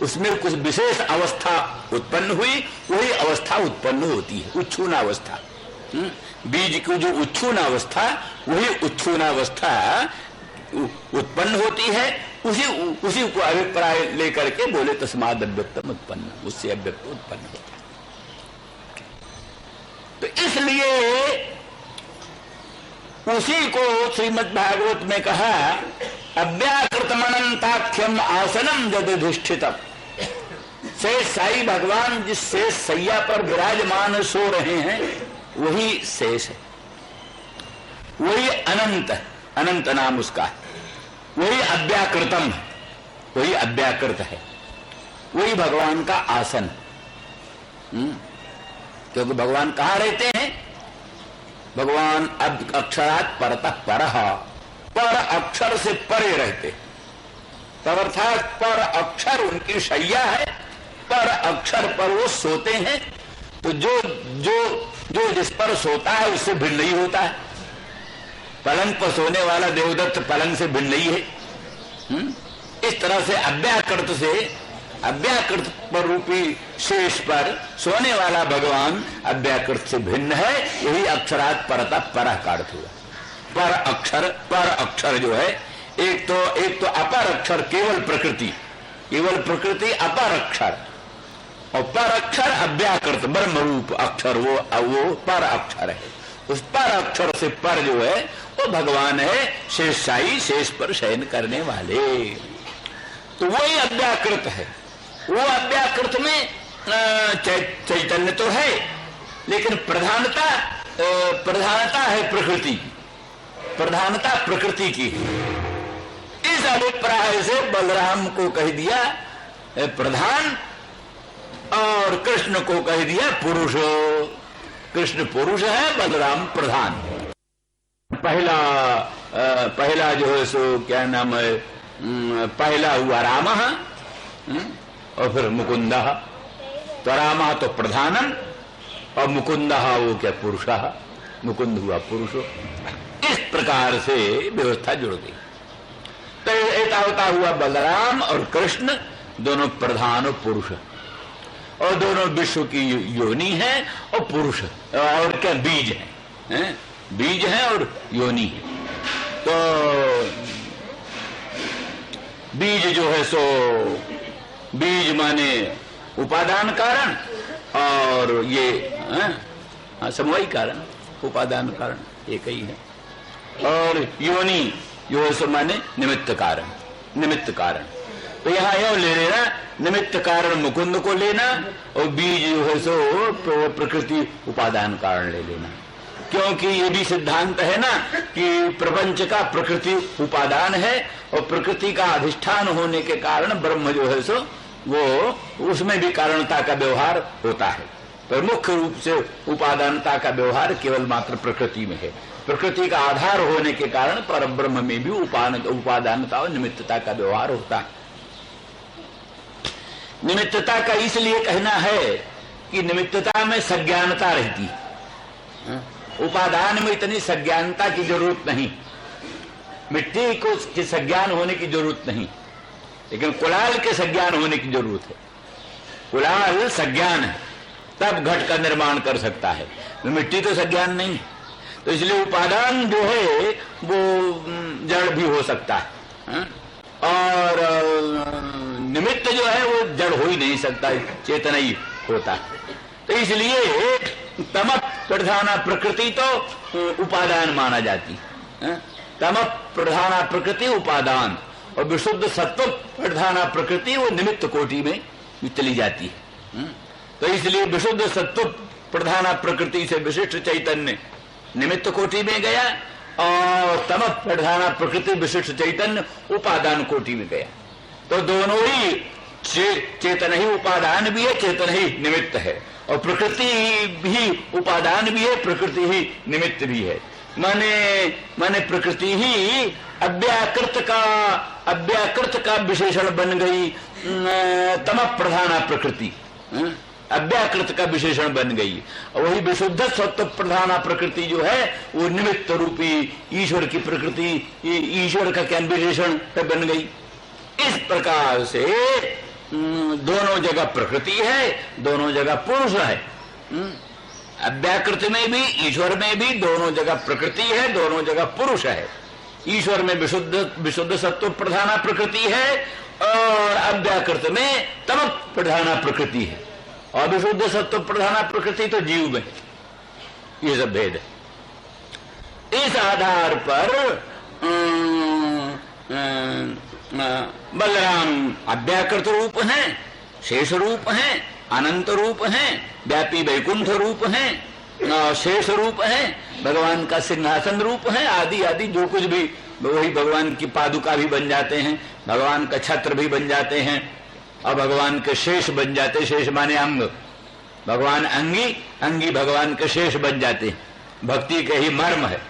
उसमें कुछ विशेष अवस्था उत्पन्न हुई, वही अवस्था उत्पन्न होती है, उच्छूनावस्था। बीज की जो उच्छूनावस्था, वही उच्छूनावस्था उत्पन्न होती है। उसी को अभिप्राय लेकर के बोले तस्माद अव्यक्तम उत्पन्न, उससे अव्यक्त उत्पन्न होता है। तो इसलिए उसी को श्रीमद् भागवत में कहा, अव्याकृतमनंताख्यम आसनम जदधिष्ठितम। शेष साई भगवान जिस शेष सैया पर विराजमान सो रहे हैं, वही शेष है, वही अनंत है, अनंत नाम उसका है। वही अव्याकृतम है, वही अव्याकृत है, वही भगवान का आसन। क्योंकि भगवान कहाँ रहते हैं? भगवान अक्षरात परतः परः, पर अक्षर से परे रहते। तब अर्थात पर अक्षर उनकी शैया है, पर अक्षर पर वो सोते हैं। तो जो जो जो जिस पर सोता है उससे भिन्न नहीं होता है। पलंग पर सोने वाला देवदत्त पलंग से भिन्न नहीं है। इस तरह से अव्याकृत पर रूपी शेष पर सोने वाला भगवान अव्याकृत से भिन्न है। यही अक्षरात परतः परः का अर्थ हुआ। पर अक्षर जो है, एक तो अपर अक्षर केवल प्रकृति अपर अक्षर, और पर अक्षर अव्याकृत ब्रह्म रूप अक्षर, वो पर अक्षर है। उस पर अक्षर से पर जो है वो भगवान है, शेषशाही, शेष पर शयन करने वाले। तो वही अव्याकृत है। वो अव्याकृत में चैतन्य तो है, लेकिन प्रधानता है प्रकृति की, प्रधानता प्रकृति की। इस अभिप्राय से बलराम को कह दिया प्रधान और कृष्ण को कह दिया पुरुष। कृष्ण पुरुष है, बलराम प्रधान। पहला जो है सो क्या नाम है, पहला हुआ राम और फिर मुकुंद। तो राम तो प्रधानम और मुकुंद वो क्या पुरुष, मुकुंद हुआ पुरुष। इस प्रकार से व्यवस्था जुड़ गई। तो एतावता हुआ बलराम और कृष्ण दोनों प्रधान और पुरुष, और दोनों विश्व की योनि है और पुरुष, और क्या बीज है, बीज है और योनि है। तो बीज जो है सो, बीज माने उपादान कारण, और ये समवायी कारण, उपादान कारण एक ही है। और योनि जो है सो माने निमित्त कारण। तो यहाँ यह ले लेना, निमित्त कारण मुकुंद को लेना, और बीज जो है सो प्रकृति उपादान कारण ले लेना। क्योंकि ये भी सिद्धांत है ना कि प्रपंच का प्रकृति उपादान है, और प्रकृति का अधिष्ठान होने के कारण ब्रह्म जो है सो वो उसमें भी कारणता का व्यवहार होता है। पर मुख्य रूप से उपादानता का व्यवहार केवल मात्र प्रकृति में है। प्रकृति का आधार होने के कारण परब्रह्म में भी उपादानता और निमित्तता का व्यवहार होता है। निमित्तता का इसलिए कहना है कि निमित्तता में सज्ञानता रहती है, उपादान में इतनी सज्ञानता की जरूरत नहीं। मिट्टी को सज्ञान होने की जरूरत नहीं, लेकिन कुलाल के सज्ञान होने की जरूरत है। कुलाल सज्ञान है, तब घट का निर्माण कर सकता है, मिट्टी तो सज्ञान नहीं है। तो इसलिए उपादान जो है वो जड़ भी हो सकता है, और निमित्त जो है वो जड़ हो ही नहीं सकता, चेतन ही होता है। तो इसलिए तम प्रधाना प्रकृति तो उपादान माना जाती है। तम प्रधाना प्रकृति उपादान, और विशुद्ध सत्व प्रधाना प्रकृति वो निमित्त कोटि में चली जाती है। तो इसलिए विशुद्ध सत्व प्रधाना प्रकृति से विशिष्ट चैतन्य निमित्त कोटि में गया, और तम प्रधाना प्रकृति विशिष्ट चैतन्य उपादान कोटि में गया। तो दोनों ही चेतन ही उपादान भी है, चेतन ही निमित्त है। और प्रकृति भी उपादान भी है, प्रकृति ही निमित्त भी है। माने प्रकृति ही अव्याकृत का विशेषण बन गई, तम प्रधाना प्रकृति अव्याकृत का विशेषण बन गई। और वही विशुद्ध सत्व प्रधाना प्रकृति जो है वो निमित्त रूपी ईश्वर की प्रकृति, ईश्वर का क्या विशेषण बन गई। इस प्रकार से दोनों जगह प्रकृति है, दोनों जगह पुरुष है। अव्याकृत में भी ईश्वर में भी दोनों जगह प्रकृति है, दोनों जगह पुरुष है। ईश्वर में विशुद्ध सत्व प्रधाना प्रकृति है और अव्याकृत में तम प्रधाना प्रकृति है। और विशुद्ध सत्व प्रधाना प्रकृति तो जीव में, ये सब भेद है। इस आधार पर बलराम अव्याकृत रूप हैं, शेष रूप हैं, अनंत रूप हैं, व्यापी वैकुंठ रूप हैं, शेष रूप हैं, भगवान का सिंहासन रूप है, आदि आदि जो कुछ भी वही भगवान की पादुका भी बन जाते हैं, भगवान का छत्र भी बन जाते हैं और भगवान के शेष बन जाते। शेष माने अंग, भगवान अंगी, अंगी भगवान के शेष बन जाते हैं। भक्ति के ही मर्म है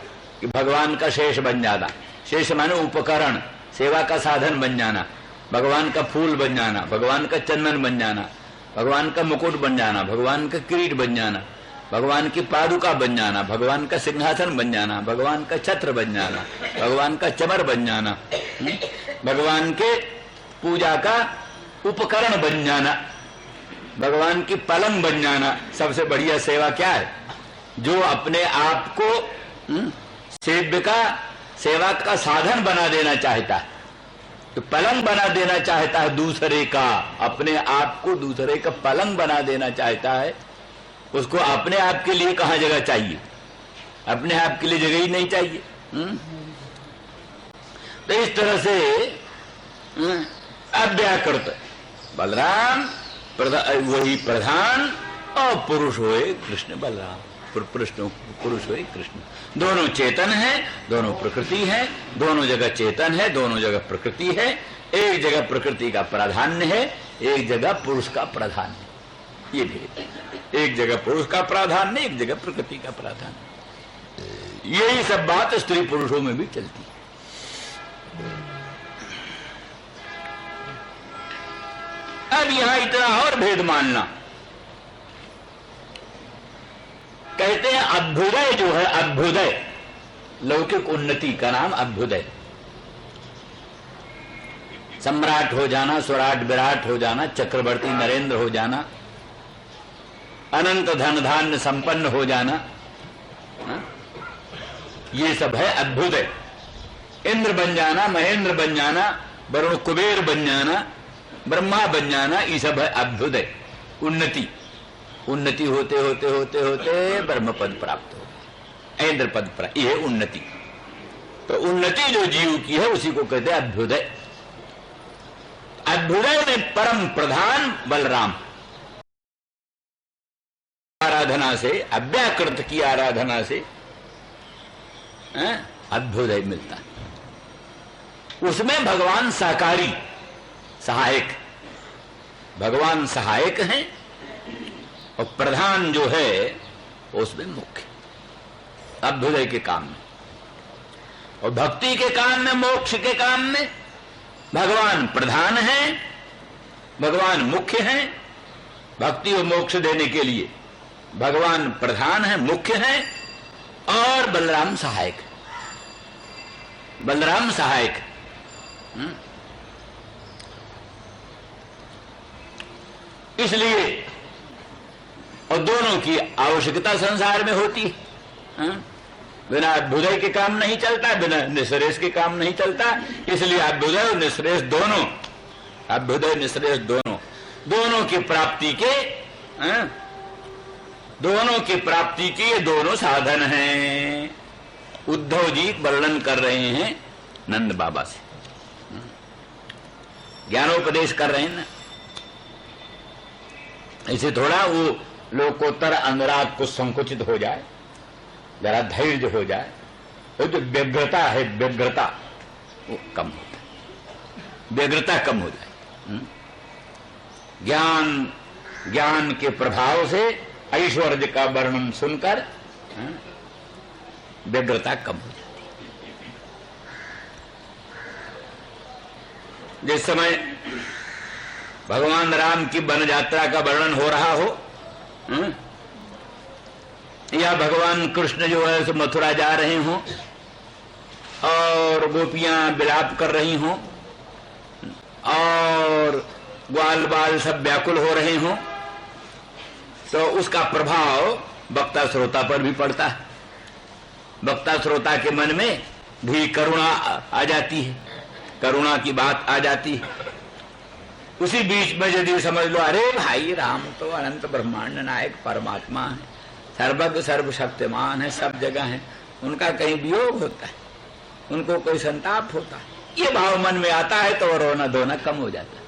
कि भगवान का शेष बन जाना। शेष माने उपकरण, सेवा का साधन बन जाना, भगवान का फूल बन जाना, भगवान का चंदन बन जाना, भगवान का मुकुट बन जाना, भगवान का किरीट बन जाना, भगवान की पादुका बन जाना, भगवान का सिंहासन बन जाना, भगवान का छत्र बन जाना, भगवान का चमर बन जाना, भगवान के पूजा का उपकरण बन जाना, भगवान की पलंग बन जाना। सबसे बढ़िया सेवा क्या है? जो अपने आप को सेव्य का, सेवा का साधन बना देना चाहता है, तो पलंग बना देना चाहता है दूसरे का, अपने आप को दूसरे का पलंग बना देना चाहता है, उसको अपने आप के लिए कहां जगह चाहिए? अपने आप के लिए जगह ही नहीं चाहिए। तो इस तरह से अव्याकृत बलराम वही प्रधान और पुरुष होए कृष्ण बलराम, पुरुष होए कृष्ण। दोनों चेतन है, दोनों प्रकृति है, दोनों जगह चेतन है, दोनों जगह प्रकृति है। एक जगह प्रकृति का प्राधान्य है, एक जगह पुरुष का प्राधान्य है। ये भेद, एक जगह पुरुष का प्राधान्य, एक जगह प्रकृति का प्राधान्य। यही सब बात स्त्री पुरुषों में भी चलती है। अब यहां इतना और भेद मानना, कहते हैं अभ्युदय जो है, अभ्युदय लौकिक उन्नति का नाम अभ्युदय। सम्राट हो जाना, स्वराट विराट हो जाना, चक्रवर्ती नरेंद्र हो जाना, अनंत धन धान्य संपन्न हो जाना, ये सब है अभ्युदय। इंद्र बन जाना, महेंद्र बन जाना, वरुण कुबेर बन जाना, ब्रह्मा बन जाना, ये सब है अभ्युदय, उन्नति। उन्नति होते होते होते होते ब्रह्म पद प्राप्त हो गया, इंद्र पद प्राप्त, ये है उन्नति। तो उन्नति जो जीव की है उसी को कहते हैं अभ्युदय। अभ्युदय में परम प्रधान बलराम, आराधना से, अव्याकृत की आराधना से अभ्युदय मिलता है। उसमें भगवान सहकारी, सहायक, भगवान सहायक हैं और प्रधान जो है उसमें मुख्य, अभ्युदय के काम में। और भक्ति के काम में, मोक्ष के काम में भगवान प्रधान है, भगवान मुख्य है। भक्ति और मोक्ष देने के लिए भगवान प्रधान है, मुख्य है, और बलराम सहायक, बलराम सहायक। इसलिए और दोनों की आवश्यकता संसार में होती है। बिना अभ्युदय के काम नहीं चलता, बिना निःश्रेष के काम नहीं चलता। इसलिए अभ्युदय और निःश्रेष दोनों, अभ्युदय निःश्रेष दोनों, दोनों की प्राप्ति के, दोनों की प्राप्ति के ये दोनों साधन हैं। उद्धव जी वर्णन कर रहे हैं नंद बाबा से, ज्ञानोपदेश कर रहे हैं ना। इसे थोड़ा वो लोकोत्तर अनुराग को संकुचित हो जाए, जरा धैर्य हो जाए, वो जो व्यग्रता है, व्यग्रता वो कम होता है, व्यग्रता कम हो जाए। ज्ञान के प्रभाव से ऐश्वर्य का वर्णन सुनकर व्यग्रता कम हो जाती है। जिस समय भगवान राम की वन यात्रा का वर्णन हो रहा हो, या भगवान कृष्ण जो है सो मथुरा जा रहे हों और गोपियां विलाप कर रही हों और ग्वाल बाल सब व्याकुल हो रहे हों, तो उसका प्रभाव वक्ता श्रोता पर भी पड़ता है। वक्ता श्रोता के मन में भी करुणा आ जाती है, करुणा की बात आ जाती है। उसी बीच में यदि समझ लो, अरे भाई राम तो अनंत ब्रह्मांड नायक परमात्मा है, सर्वज्ञ सर्वशक्तिमान है, सब जगह है, उनका कहीं वियोग होता है, उनको कोई संताप होता है, ये भाव मन में आता है तो रोना धोना कम हो जाता है,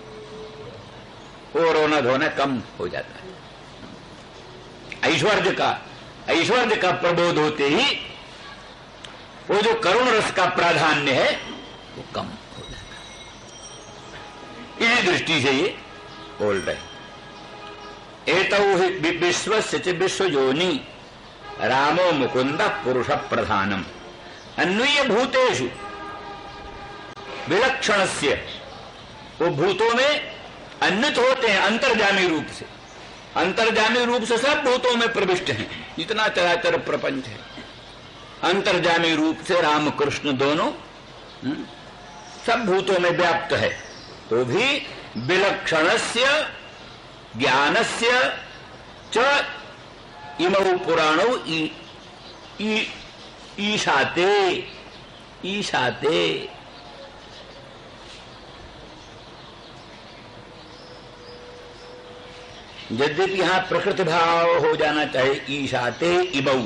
वो रोना धोना कम हो जाता है। ऐश्वर्य का प्रबोध होते ही वो जो करुण रस का प्राधान्य है वो कम हो जाता है। इसी दृष्टि से ये बोल रहे, एतौ हि विश्वस्य च विश्वयोनि रामो मुकुंद पुरुष प्रधानम अन्वय भूतेषु विलक्षणस्य, वो भूतों में अन्वित होते हैं अंतर्जामी रूप से, अंतर्जामी रूप से सब भूतों में प्रविष्ट हैं, जितना चराचर प्रपंच है अंतर्जामी रूप से राम कृष्ण दोनों सब भूतों में व्याप्त है। तो भी विलक्षणस्य ज्ञानस्य च इमौ पुराणौ ईशाते ईशाते, यद्यपि यहां प्रकृति भाव हो जाना चाहिए, ईशाते इमौ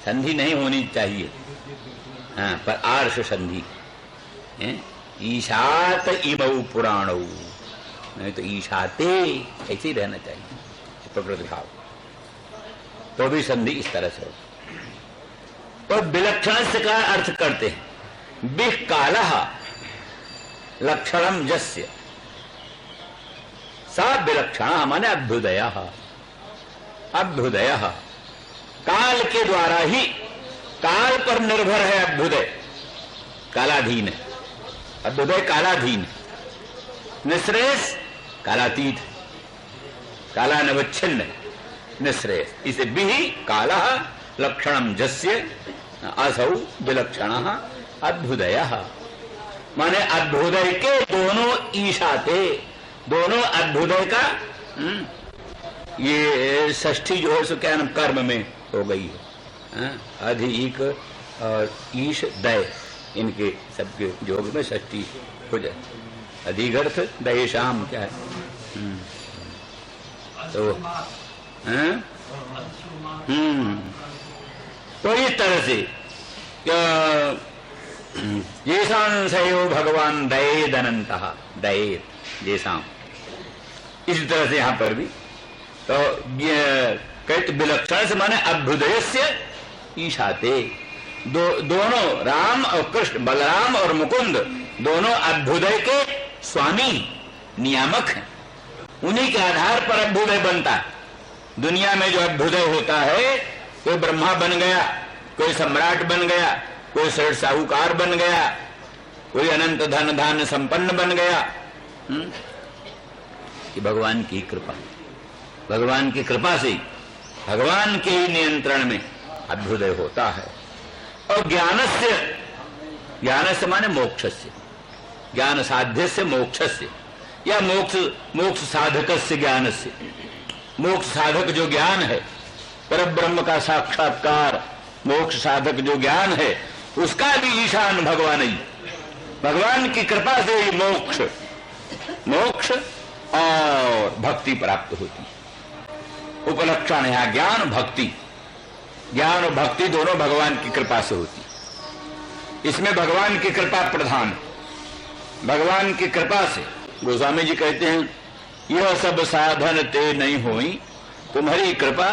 संधि नहीं होनी चाहिए, हाँ, पर आर्ष संधि, ईशात इमौ पुराणौ, नहीं तो ईशाते ऐसे ही रहना चाहिए प्रकृति भाव, तो भी संधि इस तरह से हो। तो विलक्षण से का अर्थ करते हैं विह कालः लक्षणम यस्य, सा विलक्षण माने अभ्युदयः, अभ्युदयः काल के द्वारा ही, काल पर निर्भर है अभ्युदय, कालाधीन है अभ्युदय, कालाधीन, निःश्रेयस कालातीत, कालानवच्छिन्न निःश्रेयस, इसे बिहि कालः लक्षणम जस्य असौ विलक्षणः अभ्युदयः, माने अभ्युदय के दोनों ईशाते, दोनों अभ्युदय का ये षष्ठी जो है सो क्या नाम कर्म में हो गई है, अधिक और ईश दय, इनके सबके योग में षष्ठी हो जाए, अधिगर्थ दय शाम क्या है, तो इस तरह से येषां सयो भगवान दयेद अनंतः, दयेद येषां, इसी तरह से यहां पर भी तो कहते विलक्षण से माने अभ्युदयस्य ईशाते, दोनों राम और कृष्ण, बलराम और मुकुंद दोनों अभ्युदय के स्वामी नियामक हैं, उन्हीं के आधार पर अभ्युदय बनता है। दुनिया में जो अभ्युदय होता है, कोई ब्रह्मा बन गया, कोई सम्राट बन गया, कोई सेठ साहूकार बन गया, कोई अनंत धन धान्य संपन्न बन गया, कि भगवान की कृपा, भगवान की कृपा से, भगवान के ही नियंत्रण में अभ्युदय होता है। और ज्ञानस्य, ज्ञानस्य माने मोक्षस्य, ज्ञान साध्यस्य मोक्षस्य, या मोक्ष साधकस्य ज्ञानस्य, मोक्ष साधक जो ज्ञान है, परब्रह्म का साक्षात्कार, मोक्ष साधक जो ज्ञान है, उसका भी ईशान भगवान ही, भगवान की कृपा से ही मोक्ष और भक्ति प्राप्त होती है। उपलक्षण है ज्ञान भक्ति, ज्ञान और भक्ति दोनों भगवान की कृपा से होती है। इसमें भगवान की कृपा प्रधान, भगवान की कृपा से। गोस्वामी जी कहते हैं, यह सब साधन ते नहीं होई, तुम्हारी कृपा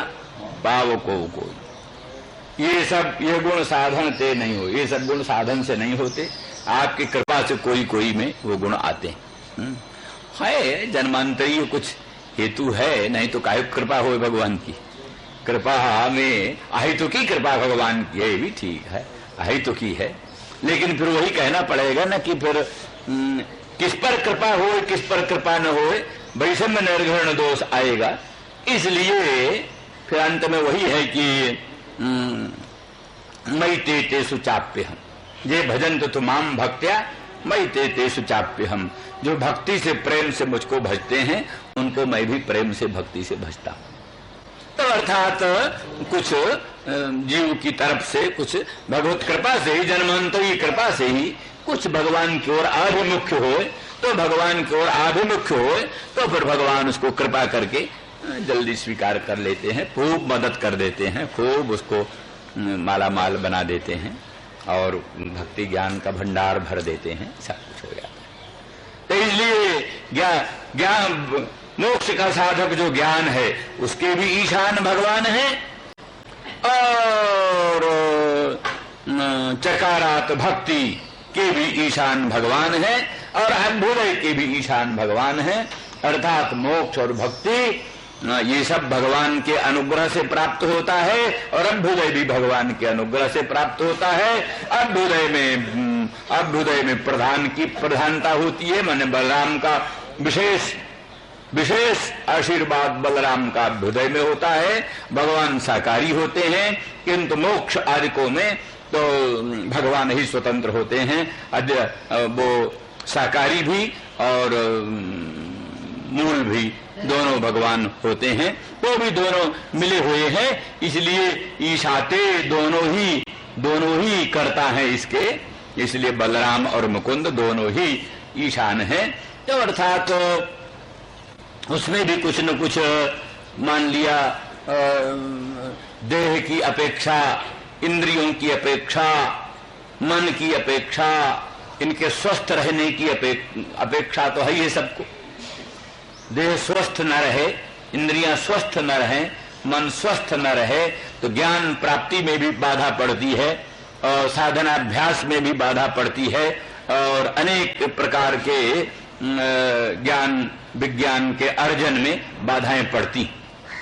पाव को कोई। ये गुण साधन ते नहीं हो, ये सब गुण साधन से नहीं होते, आपकी कृपा से कोई कोई में वो गुण आते हैं। है जन्मांतरीय कुछ हेतु है, नहीं तो काहे कृपा हो भगवान की। कृपा में अहितु की कृपा भगवान की है, ये भी ठीक है, अहितु की है, लेकिन फिर वही कहना पड़ेगा ना कि फिर किस पर कृपा हो किस पर कृपा न हो, वैषम्य निर्घृण दोष आएगा। इसलिए फिर अंत में वही है कि मई ते तेषु चाप्यहम्, जे भजन्त तुमाम भक्त्या मई ते तेषु चाप्यहम्, जो भक्ति से प्रेम से मुझको भजते हैं उनको मैं भी प्रेम से भक्ति से भजता हूं। तो अर्थात कुछ जीव की तरफ से, कुछ भगवत कृपा से ही, जन्मांतरी कृपा से ही कुछ भगवान की ओर आभिमुख्य हो, तो भगवान की ओर आभिमुख्य हो तो फिर भगवान उसको कृपा करके जल्दी स्वीकार कर लेते हैं, खूब मदद कर देते हैं, खूब उसको माला माल बना देते हैं और भक्ति ज्ञान का भंडार भर देते हैं, सब कुछ हो जाता है। तो इसलिए ज्ञान मोक्ष का साधक जो ज्ञान है उसके भी ईशान भगवान है, और चकारात भक्ति के भी ईशान भगवान है, और अभ्युदय के भी ईशान भगवान है। अर्थात मोक्ष और भक्ति ये सब भगवान के अनुग्रह से प्राप्त होता है, और अभ्युदय भी भगवान के अनुग्रह से प्राप्त होता है। अभ्युदय में प्रधान की प्रधानता होती है, माने बलराम का विशेष आशीर्वाद बलराम का अभ्युदय में होता है। भगवान साकारी होते हैं, किंतु मोक्ष आदिकों में तो भगवान ही स्वतंत्र होते हैं। वो साकारी भी और मूल भी दोनों भगवान होते हैं, वो भी दोनों मिले हुए हैं। इसलिए ईशाते दोनों ही करता है इसके, इसलिए बलराम और मुकुंद दोनों ही ईशान हैं। तो अर्थात उसमें भी कुछ न कुछ मान लिया, देह की अपेक्षा, इंद्रियों की अपेक्षा, मन की अपेक्षा, इनके स्वस्थ रहने की अपेक्षा तो है ही सबको। देह स्वस्थ न रहे, इंद्रियां स्वस्थ न रहे, मन स्वस्थ न रहे तो ज्ञान प्राप्ति में भी बाधा पड़ती है, और साधनाभ्यास में भी बाधा पड़ती है, और अनेक प्रकार के ज्ञान विज्ञान के अर्जन में बाधाएं पड़ती।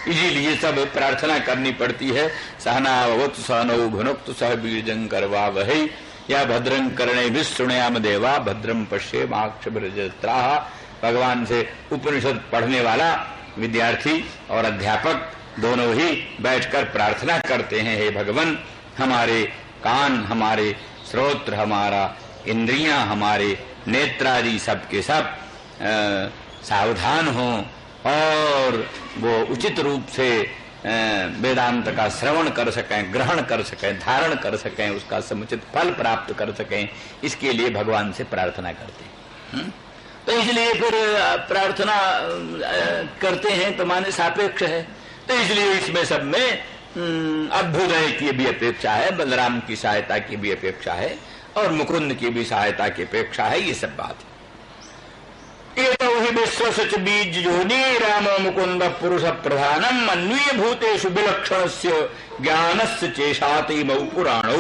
इसीलिए सब प्रार्थना करनी पड़ती है। सहनावतु सहनौ भुनक्तु सह वीर्यं करवावहै, या भद्रं कर्णेभिः शृणुयाम देवा भद्रं पश्येमाक्षभिर्यजत्राः। भगवान से उपनिषद पढ़ने वाला विद्यार्थी और अध्यापक दोनों ही बैठकर प्रार्थना करते हैं, हे भगवान हमारे कान, हमारे श्रोत्र, हमारा इंद्रियां, हमारे नेत्रादि सब के सब सावधान हों और वो उचित रूप से वेदांत का श्रवण कर सकें, ग्रहण कर सकें, धारण कर सकें, उसका समुचित फल प्राप्त कर सकें, इसके लिए भगवान से प्रार्थना करते हैं। तो इसलिए फिर प्रार्थना करते हैं तो माने सापेक्ष है, तो इसलिए इसमें सब में अभ्युदय की भी अपेक्षा है, बलराम की सहायता की भी अपेक्षा है, और मुकुंद की भी सहायता की अपेक्षा है। ये सब बात है। ये तो ही विश्वसच बीज योनि रामो मुकुंद पुरुष प्रधानम अन्वीय भूतेषु विलक्षणस्य ज्ञानस्य चेषाति मौ पुराणौ।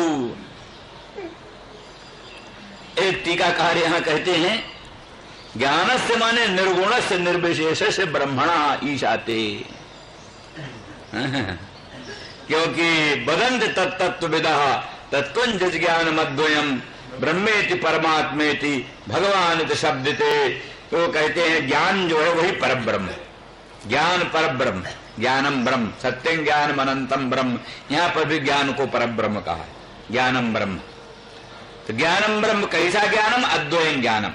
एक टीकाकार यहाँ कहते हैं ज्ञानस्य माने निर्गुणस्य निर्विशेषस्य ब्रह्मणा ईशाते, क्योंकि वदन्ति तत्तत्त्वविदः तत्त्वञ्च ज्ञानमद्वयम् ब्रह्मेति परमात्मेति भगवानिति शब्दते। तो कहते हैं ज्ञान जो है वही परब्रह्म, ज्ञान परब्रह्म, ज्ञानम ब्रह्म, सत्यं ज्ञानम अनंतम ब्रह्म। यहाँ पर भी ज्ञान को परब्रह्म कहा है, ज्ञानम ब्रह्म। तो ज्ञानम ब्रह्म कैसा ज्ञानम? अद्वयं ज्ञानम,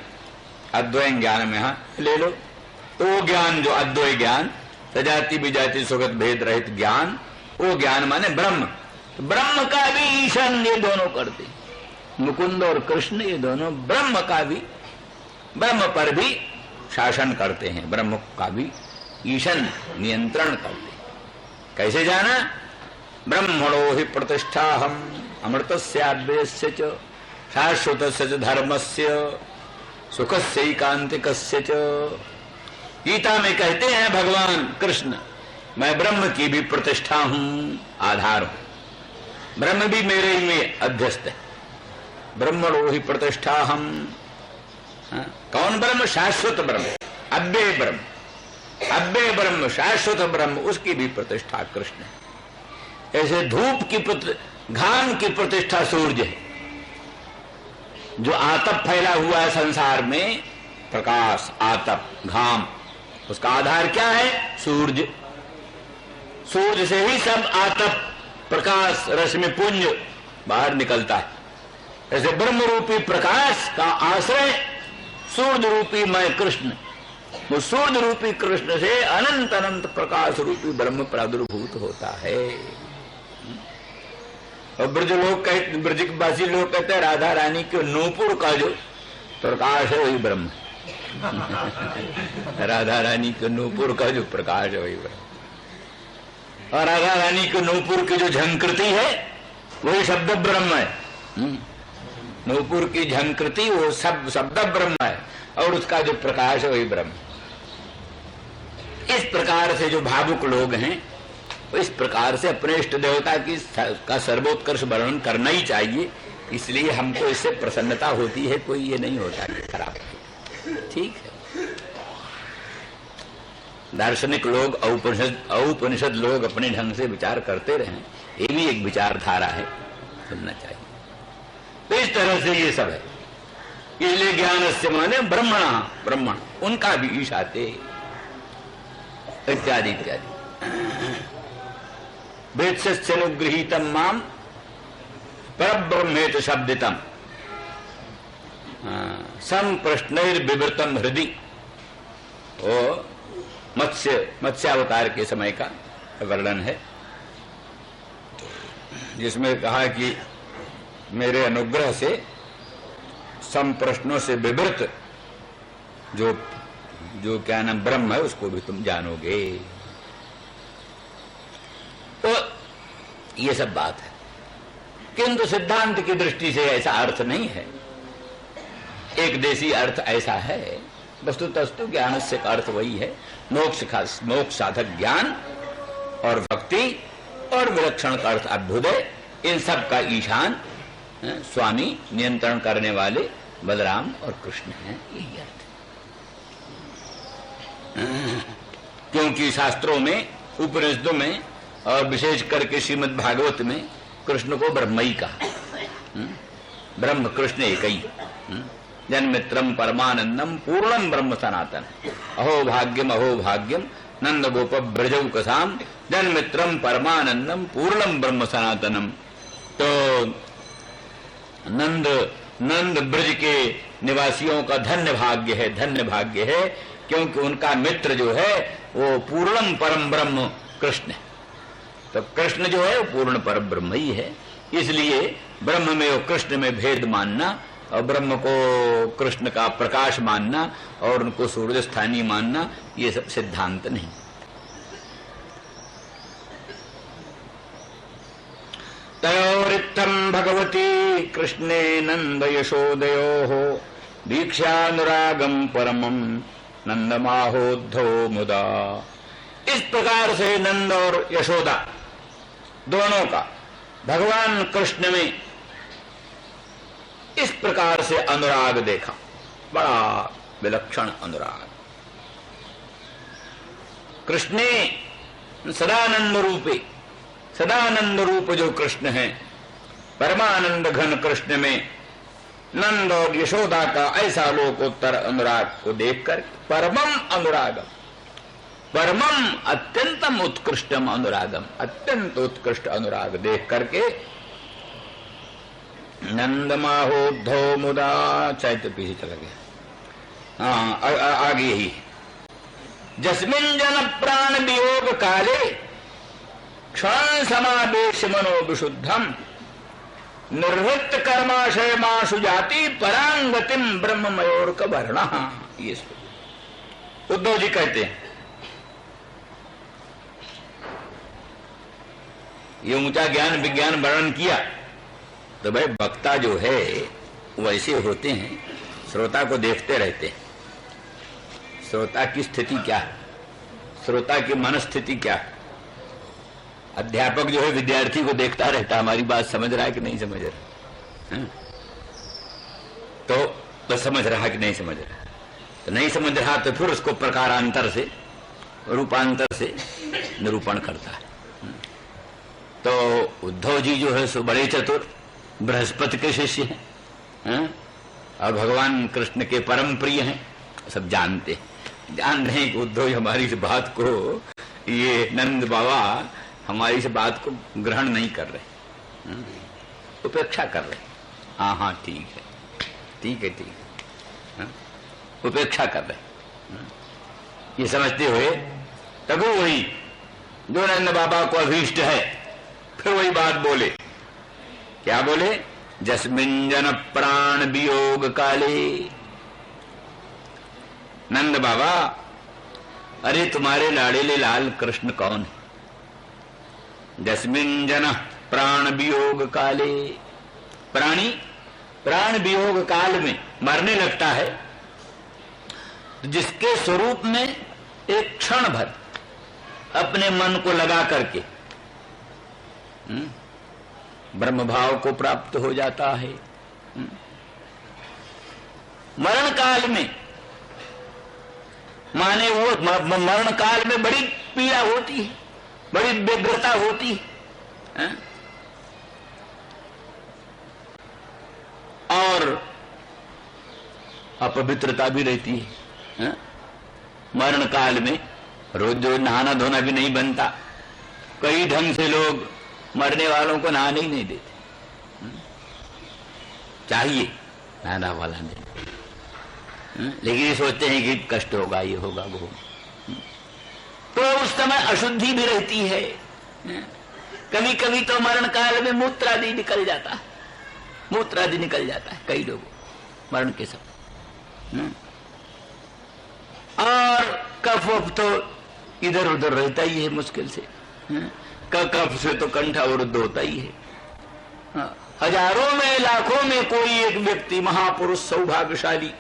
अद्वयं ज्ञानम यहाँ ले लो। तो वो ज्ञान जो अद्वय ज्ञान, सजाति विजाति सुगत भेद रहित ज्ञान, वो ज्ञान माने ब्रह्म। तो ब्रह्म का भी ईशान ये दोनों करते, मुकुंद और कृष्ण ये दोनों ब्रह्म का भी, ब्रह्म पर भी शासन करते हैं, ब्रह्म का भी ईशन नियंत्रण करते हैं। कैसे जाना? ब्रह्मणो हि प्रतिष्ठा हम अमृतस्याद्वयस्य च शाश्वतस्य च धर्मस्य सुखस्य एकांतिकस्य च। गीता में कहते हैं भगवान कृष्ण, मैं ब्रह्म की भी प्रतिष्ठा हूं, आधार हूं, ब्रह्म भी मेरे ही में अध्यस्त है। ब्रह्मणो हि प्रतिष्ठा हम, कौन ब्रह्म? शाश्वत ब्रह्म, अव्यय ब्रह्म, अव्यय ब्रह्म, शाश्वत ब्रह्म, उसकी भी प्रतिष्ठा कृष्ण है। ऐसे धूप की घाम की प्रतिष्ठा सूर्य है। जो आतप फैला हुआ है संसार में, प्रकाश, आतप, घाम, उसका आधार क्या है? सूर्य। सूर्य से ही सब आतप, प्रकाश, रश्मि पुंज बाहर निकलता है। ऐसे ब्रह्म रूपी प्रकाश का आश्रय सूर्य रूपी मैं कृष्ण, वो सूर्य रूपी कृष्ण से अनंत अनंत प्रकाश रूपी ब्रह्म प्रादुर्भूत होता है। और ब्रजवासी लोग कहते हैं राधा रानी के नूपुर का जो प्रकाश है वही ब्रह्म राधा रानी के नूपुर का जो प्रकाश है वही ब्रह्म। और राधा रानी के नूपुर की जो झंकृति है वही शब्द ब्रह्म है। नूपुर की झंकृति वो सब शब्द ब्रह्म है, और उसका जो प्रकाश है वही ब्रह्म। इस प्रकार से जो भावुक लोग हैं, इस प्रकार से अपने इष्ट देवता का सर्वोत्कर्ष वर्णन करना ही चाहिए। इसलिए हमको इससे प्रसन्नता होती है, कोई ये नहीं होता कि खराब। ठीक है, दार्शनिक लोग, औपनिषद लोग अपने ढंग से विचार करते रहें, ये भी एक विचारधारा है, सुनना चाहिए। तो इस तरह से ये सब है। इसलिए ज्ञान से माने ब्रह्मणा, ब्रह्मण, उनका भी ईश आते इत्यादि इत्यादि। वेत्सनुगृहीतम माम परब्रह्मेत शब्दितम सम प्रश्नैर्विवृतम हृदि। वो मत्स्यावतार के समय का वर्णन है, जिसमें कहा कि मेरे अनुग्रह से सम प्रश्नों से विवृत जो क्या नाम ब्रह्म है उसको भी तुम जानोगे। तो ये सब बात है, किंतु सिद्धांत की दृष्टि से ऐसा अर्थ नहीं है। एक देशी अर्थ ऐसा है, वस्तुतस्तु ज्ञान से का अर्थ वही है, मोक्ष साधक ज्ञान और भक्ति और विलक्षण का अर्थ अभ्युदय। इन सब का ईशान स्वामी, नियंत्रण करने वाले बलराम और कृष्ण हैं, यही अर्थ है। क्योंकि शास्त्रों में, उपनिषदों में और विशेष करके श्रीमद् भागवत में कृष्ण को ब्रह्म ही कहा। ब्रह्म कृष्ण एक ही। जन्मित्रम परमानंदम पूर्णम ब्रह्म सनातन। अहो भाग्यम नंद गोप ब्रजौ कसाम जन्मित्रम परमानंदम पूर्णम ब्रह्म सनातनम। तो नंद ब्रज के निवासियों का धन्य भाग्य है, धन्य भाग्य है, क्योंकि उनका मित्र जो है वो पूर्णम परम ब्रह्म कृष्ण है। तो कृष्ण जो है वो पूर्ण परम ब्रह्म ही है। इसलिए ब्रह्म में और कृष्ण में भेद मानना, और ब्रह्म को कृष्ण का प्रकाश मानना और उनको सूर्य स्थानीय मानना, ये सब सिद्धांत नहीं। तयोरित्थम भगवती कृष्णे नंद यशोदयोः दीक्षानुरागम परमम नंदमाहोद्धो मुदा। इस प्रकार से नंद और यशोदा दोनों का भगवान कृष्ण में इस प्रकार से अनुराग देखा, बड़ा विलक्षण अनुराग। कृष्णे सदानंद रूपे, सदानंद रूप जो कृष्ण है, परमानंद घन कृष्ण में नंद और यशोदा का ऐसा लोकोत्तर अनुराग को देखकर, परमम अनुरागम, परमम अत्यंतम उत्कृष्टम अनुरागम, अत्यंत उत्कृष्ट अनुराग देख करके नंदमाहोद्धो मुदा। चैत्य पीछे चला गया। आगे ही जस्मिन जन प्राण वियोग काले क्षण समावेश मनो विशुद्धम निर्वृत्त कर्माशय माशु जाति परांगतिम ब्रह्ममयोर कवर्णा। ये उद्धव जी कहते हैं, ये ऊंचा ज्ञान विज्ञान वर्णन किया तो भाई वक्ता जो है वैसे होते हैं, श्रोता को देखते रहते हैं। श्रोता की स्थिति क्या है, श्रोता की मनस्थिति क्या है। अध्यापक जो है विद्यार्थी को देखता रहता, हमारी बात समझ रहा है कि नहीं समझ रहा है? तो समझ रहा है कि नहीं समझ रहा, तो नहीं समझ रहा तो फिर उसको प्रकारांतर से रूपांतर से निरूपण करता है। तो उद्धव जी जो है सो बड़े चतुर बृहस्पति के शिष्य हैं, और भगवान कृष्ण के परम प्रिय हैं, सब जानते हैं। जान रहे हैं कि उद्धव जी हमारी इस बात को, ये नंद बाबा हमारी इस बात को ग्रहण नहीं कर रहे, उपेक्षा कर रहे। हाँ हाँ ठीक है ठीक है ठीक है, उपेक्षा कर रहे, ये समझते हुए तब वही जो नंद बाबा को अभीष्ट है फिर वही बात बोले। क्या बोले? जस्मिन् जन प्राण वियोग काले। नंद बाबा, अरे तुम्हारे लाड़ेले लाल कृष्ण कौन है? जस्मिन् जन प्राण वियोग काले। प्राणी प्राण वियोग काल में मरने लगता है, जिसके स्वरूप में एक क्षण भर अपने मन को लगा करके ब्रह्म भाव को प्राप्त हो जाता है। मरण काल में माने वो मरण काल में बड़ी पीड़ा होती है, बड़ी व्यग्रता होती है, और अपवित्रता भी रहती है। मरण काल में रोज रोज नहाना धोना भी नहीं बनता। कई ढंग से लोग मरने वालों को नहाने ही नहीं देते, चाहिए नहाना वाला नहीं, लेकिन ये सोचते हैं कि कष्ट होगा, ये होगा वो होगा। तो उस समय अशुद्धि भी रहती है। कभी कभी तो मरण काल में मूत्रादि निकल जाता है, मूत्रादि निकल जाता है कई लोगों मरण के समय। और कफ वफ तो इधर उधर रहता ही है मुश्किल से, कफ से तो कंठ अवरुद्ध होता ही है। हजारों में लाखों में कोई एक व्यक्ति महापुरुष सौभाग्यशाली,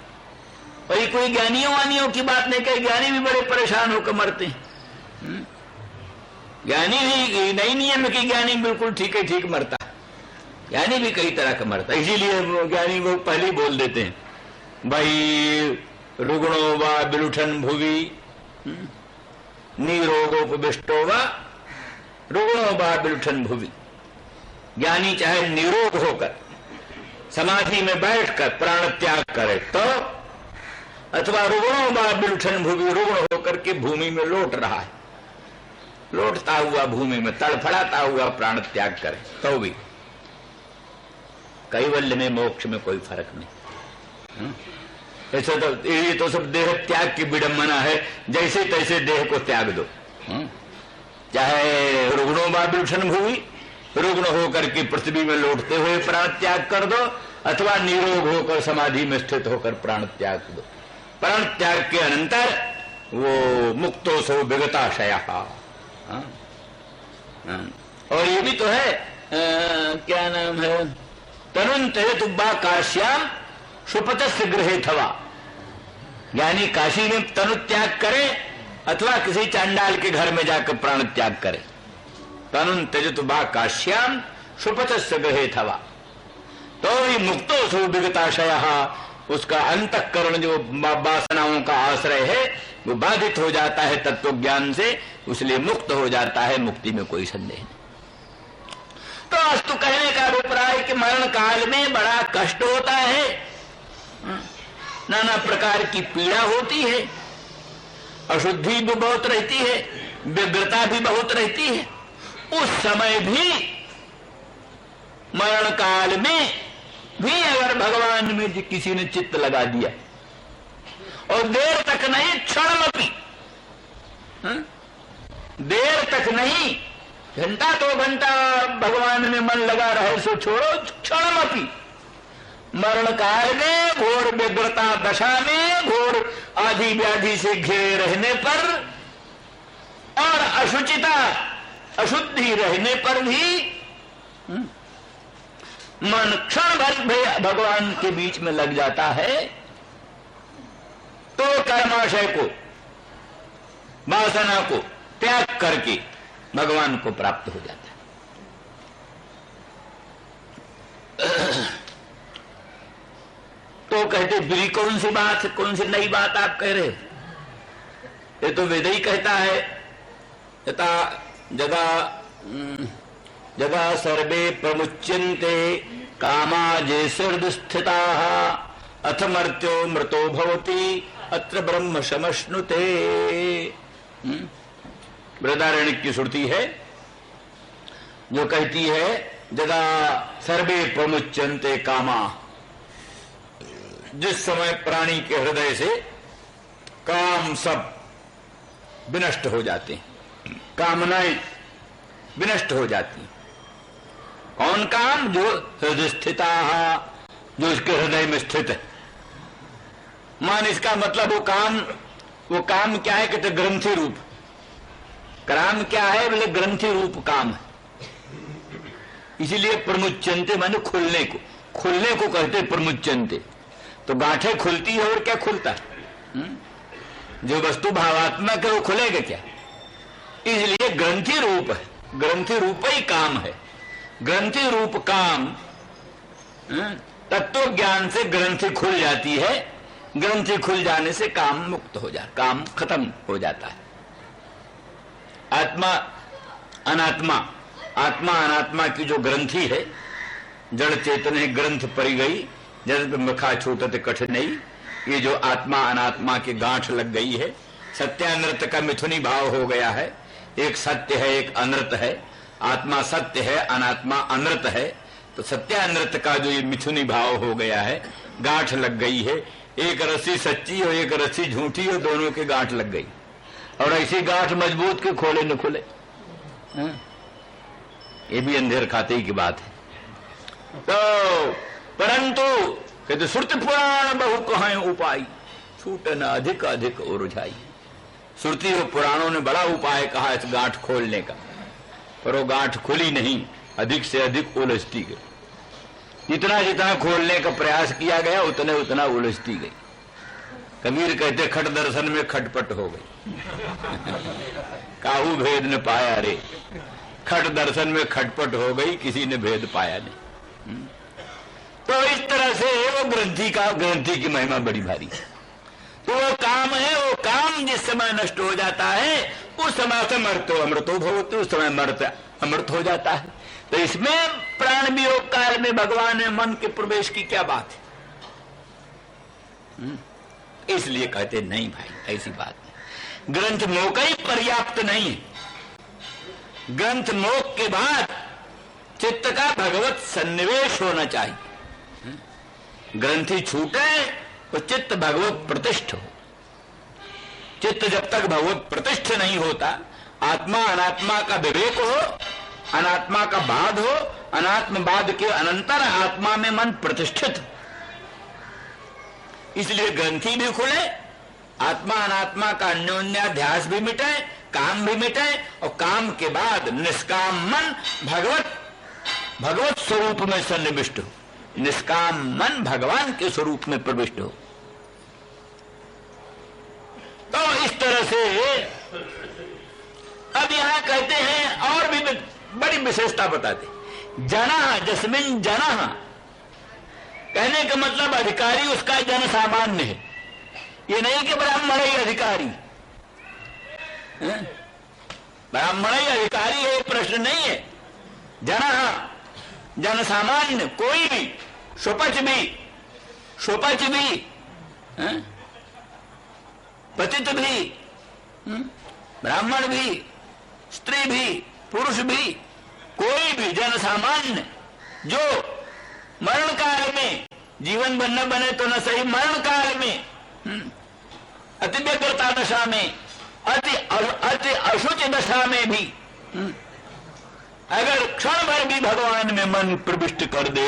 वही कोई ज्ञानियों वानियों की बात नहीं कहे, ज्ञानी भी बड़े परेशान होकर मरते हैं। ज्ञानी भी नहीं नियम कि ज्ञानी बिल्कुल ठीक है ठीक मरता, ज्ञानी भी कई तरह का मरता। इसीलिए ज्ञानी वो पहले ही बोल देते हैं भाई रुग्णो वा बिलुठन भुवि निरोगोपविष्टो वा रुग्णो वा बिलुठन भुवि। ज्ञानी चाहे निरोग होकर समाधि में बैठकर प्राण त्याग करे तो, अथवा रुग्णो वा बिलुठन भुवि, रुग्ण होकर के भूमि में लौट रहा है, लौटता हुआ भूमि में तड़फड़ाता हुआ प्राण त्याग करे तो भी कैवल्य में मोक्ष में कोई फर्क नहीं। ऐसा तो ये तो सब देह त्याग की विडंबना है, जैसे तैसे देह को त्याग दो। चाहे रुग्णों वा बिलुठन भूमि, रुग्ण होकर के पृथ्वी में लौटते हुए प्राण त्याग कर दो, अथवा निरोग होकर समाधि में स्थित होकर प्राण त्याग दो। प्राण त्याग के अनंतर वो मुक्तो सो विगताशया। और ये भी तो है क्या नाम है, तरुण तेरे तुब्बा काश्याम सुपतस्य गृहे थवा। यानी काशी में तनु त्याग करे अथवा किसी चांडाल के घर में जाकर प्राण त्याग करे। तनु त्यजतुबा काश्याम सुपतस्य गृहे थवा, तो भी मुक्तो सो विगताशयः, उसका अंतःकरण जो वासनाओं का आश्रय है वो बाधित हो जाता है तत्व ज्ञान से, इसलिए मुक्त हो जाता है। मुक्ति में कोई संदेह नहीं। तो अस्तु कहने का अभिप्राय कि मरण काल में बड़ा कष्ट होता है, नाना प्रकार की पीड़ा होती है, अशुद्धि भी बहुत रहती है, व्यग्रता भी बहुत रहती है। उस समय भी मरण काल में भी अगर भगवान में किसी ने चित्त लगा दिया और देर तक नहीं, क्षणमपि, देर तक नहीं, घंटा दो घंटा भगवान में मन लगा रहे सो छोड़ो, क्षणमपि मरण काल में घोर व्यग्रता दशा में, घोर आदि व्याधि से घिरे रहने पर और अशुचिता अशुद्धि रहने पर भी मन क्षण भर भगवान के बीच में लग जाता है, तो कर्माशय को, वासना को त्याग करके भगवान को प्राप्त हो जाता है। तो कहते फिर कौन सी बात, कौन सी नई बात आप कह रहे हो? ये तो वेद ही कहता है, यथा जगा जगा सर्वे प्रमुच्यन्ते कामा जे हृदस्थिताः अथ मर्त्यो मृतो भवति अत्र ब्रह्म समश्नुते। बृहदारण्यक की श्रुति है जो कहती है जदा सर्वे प्रमुच्यन्ते कामा, जिस समय प्राणी के हृदय से काम सब विनष्ट हो जाते हैं, कामनाएं विनष्ट हो जाती हैं। कौन काम? जो हृदय स्थिता, जो इसके हृदय में स्थित है। मान इसका मतलब वो काम क्या है? कहते ग्रंथि रूप। काम क्या है? बोले ग्रंथि रूप काम है। इसीलिए प्रमुच्यन्ते माने खुलने को कहते प्रमुच्यन्ते। तो गांठें खुलती है और क्या खुलता है? जो वस्तु भावात्मक है वो खुलेगा क्या? इसलिए ग्रंथि रूप है, ग्रंथि रूप ही काम है। ग्रंथि रूप काम, तत्व ज्ञान से ग्रंथि खुल जाती है। ग्रंथि खुल जाने से काम मुक्त हो जाता, काम खत्म हो जाता है। आत्मा अनात्मा, आत्मा अनात्मा की जो ग्रंथि है, जड़ चेतन ग्रंथ पड़ी गई, जब मखा छूटत कठिनाई, ये जो आत्मा अनात्मा की गांठ लग गई है, सत्यानृत का मिथुनी भाव हो गया है। एक सत्य है, एक अनृत है। आत्मा सत्य है, अनात्मा अनृत है। तो सत्यानृत का जो ये मिथुनी भाव हो गया है, गांठ लग गई है। एक रस्सी सच्ची और एक रस्सी झूठी और दोनों की गांठ लग गई। और ऐसी गांठ मजबूत के खोले न खुले, ये भी अंधेर खाते ही की बात है। तो परंतु कहते श्रुति पुराण बहु कहें उपाय, छूटे न अधिक अधिक उलझाई। श्रुति और पुराणों ने बड़ा उपाय कहा इस गांठ खोलने का, पर वो गांठ खुली नहीं, अधिक से अधिक उलझती गई। जितना जितना खोलने का प्रयास किया गया उतने उतना उलझती गई। कबीर कहते खट दर्शन में खटपट हो गई। काहू भेद न पाया रे, खट दर्शन में खटपट हो गई, किसी ने भेद पाया नहीं। तो इस तरह से वो ग्रंथि की महिमा बड़ी भारी है। तो वो काम है, वो काम जिस समय नष्ट हो जाता है उस समय से मरतो अमृतो भवति, उस समय मरते अमृत हो जाता है। तो इसमें प्राण वियोग काल में भगवान ने मन के प्रवेश की क्या बात है? इसलिए कहते नहीं भाई, ऐसी बात नहीं। ग्रंथ मोक ही पर्याप्त नहीं है। ग्रंथ मोक के बाद चित्त का भगवत सन्निवेश होना चाहिए। ग्रंथि छूटे तो चित्त भगवत प्रतिष्ठ हो। चित्त जब तक भगवत प्रतिष्ठ नहीं होता, आत्मा अनात्मा का विवेक हो, अनात्मा का बाद हो, अनात्मवाद के अनंतर आत्मा में मन प्रतिष्ठित। इसलिए ग्रंथि भी खुले, आत्मा अनात्मा का अन्योन्याध्यास भी मिटे, काम भी मिटे, और काम के बाद निष्काम मन भगवत स्वरूप में सन्निविष्ट हो। निष्काम मन भगवान के स्वरूप में प्रविष्ट हो। तो इस तरह से अब यहां कहते हैं और भी बड़ी विशेषता बताते, जना जस्मिन जना, कहने का मतलब अधिकारी उसका जन सामान्य है। ये नहीं कि ब्राह्मण ही अधिकारी, ब्राह्मण ही अधिकारी है, प्रश्न नहीं है। जना जन सामान्य, कोई भी, सुपच भी, पतित भी, ब्राह्मण भी, स्त्री भी, पुरुष भी, कोई भी जन सामान्य जो मरण काल में, जीवन न बने तो न सही, मरण काल में, अति व्यग्रता दशा में, अति अशुच दशा में भी अगर क्षण भर भी भगवान में मन प्रविष्ट कर दे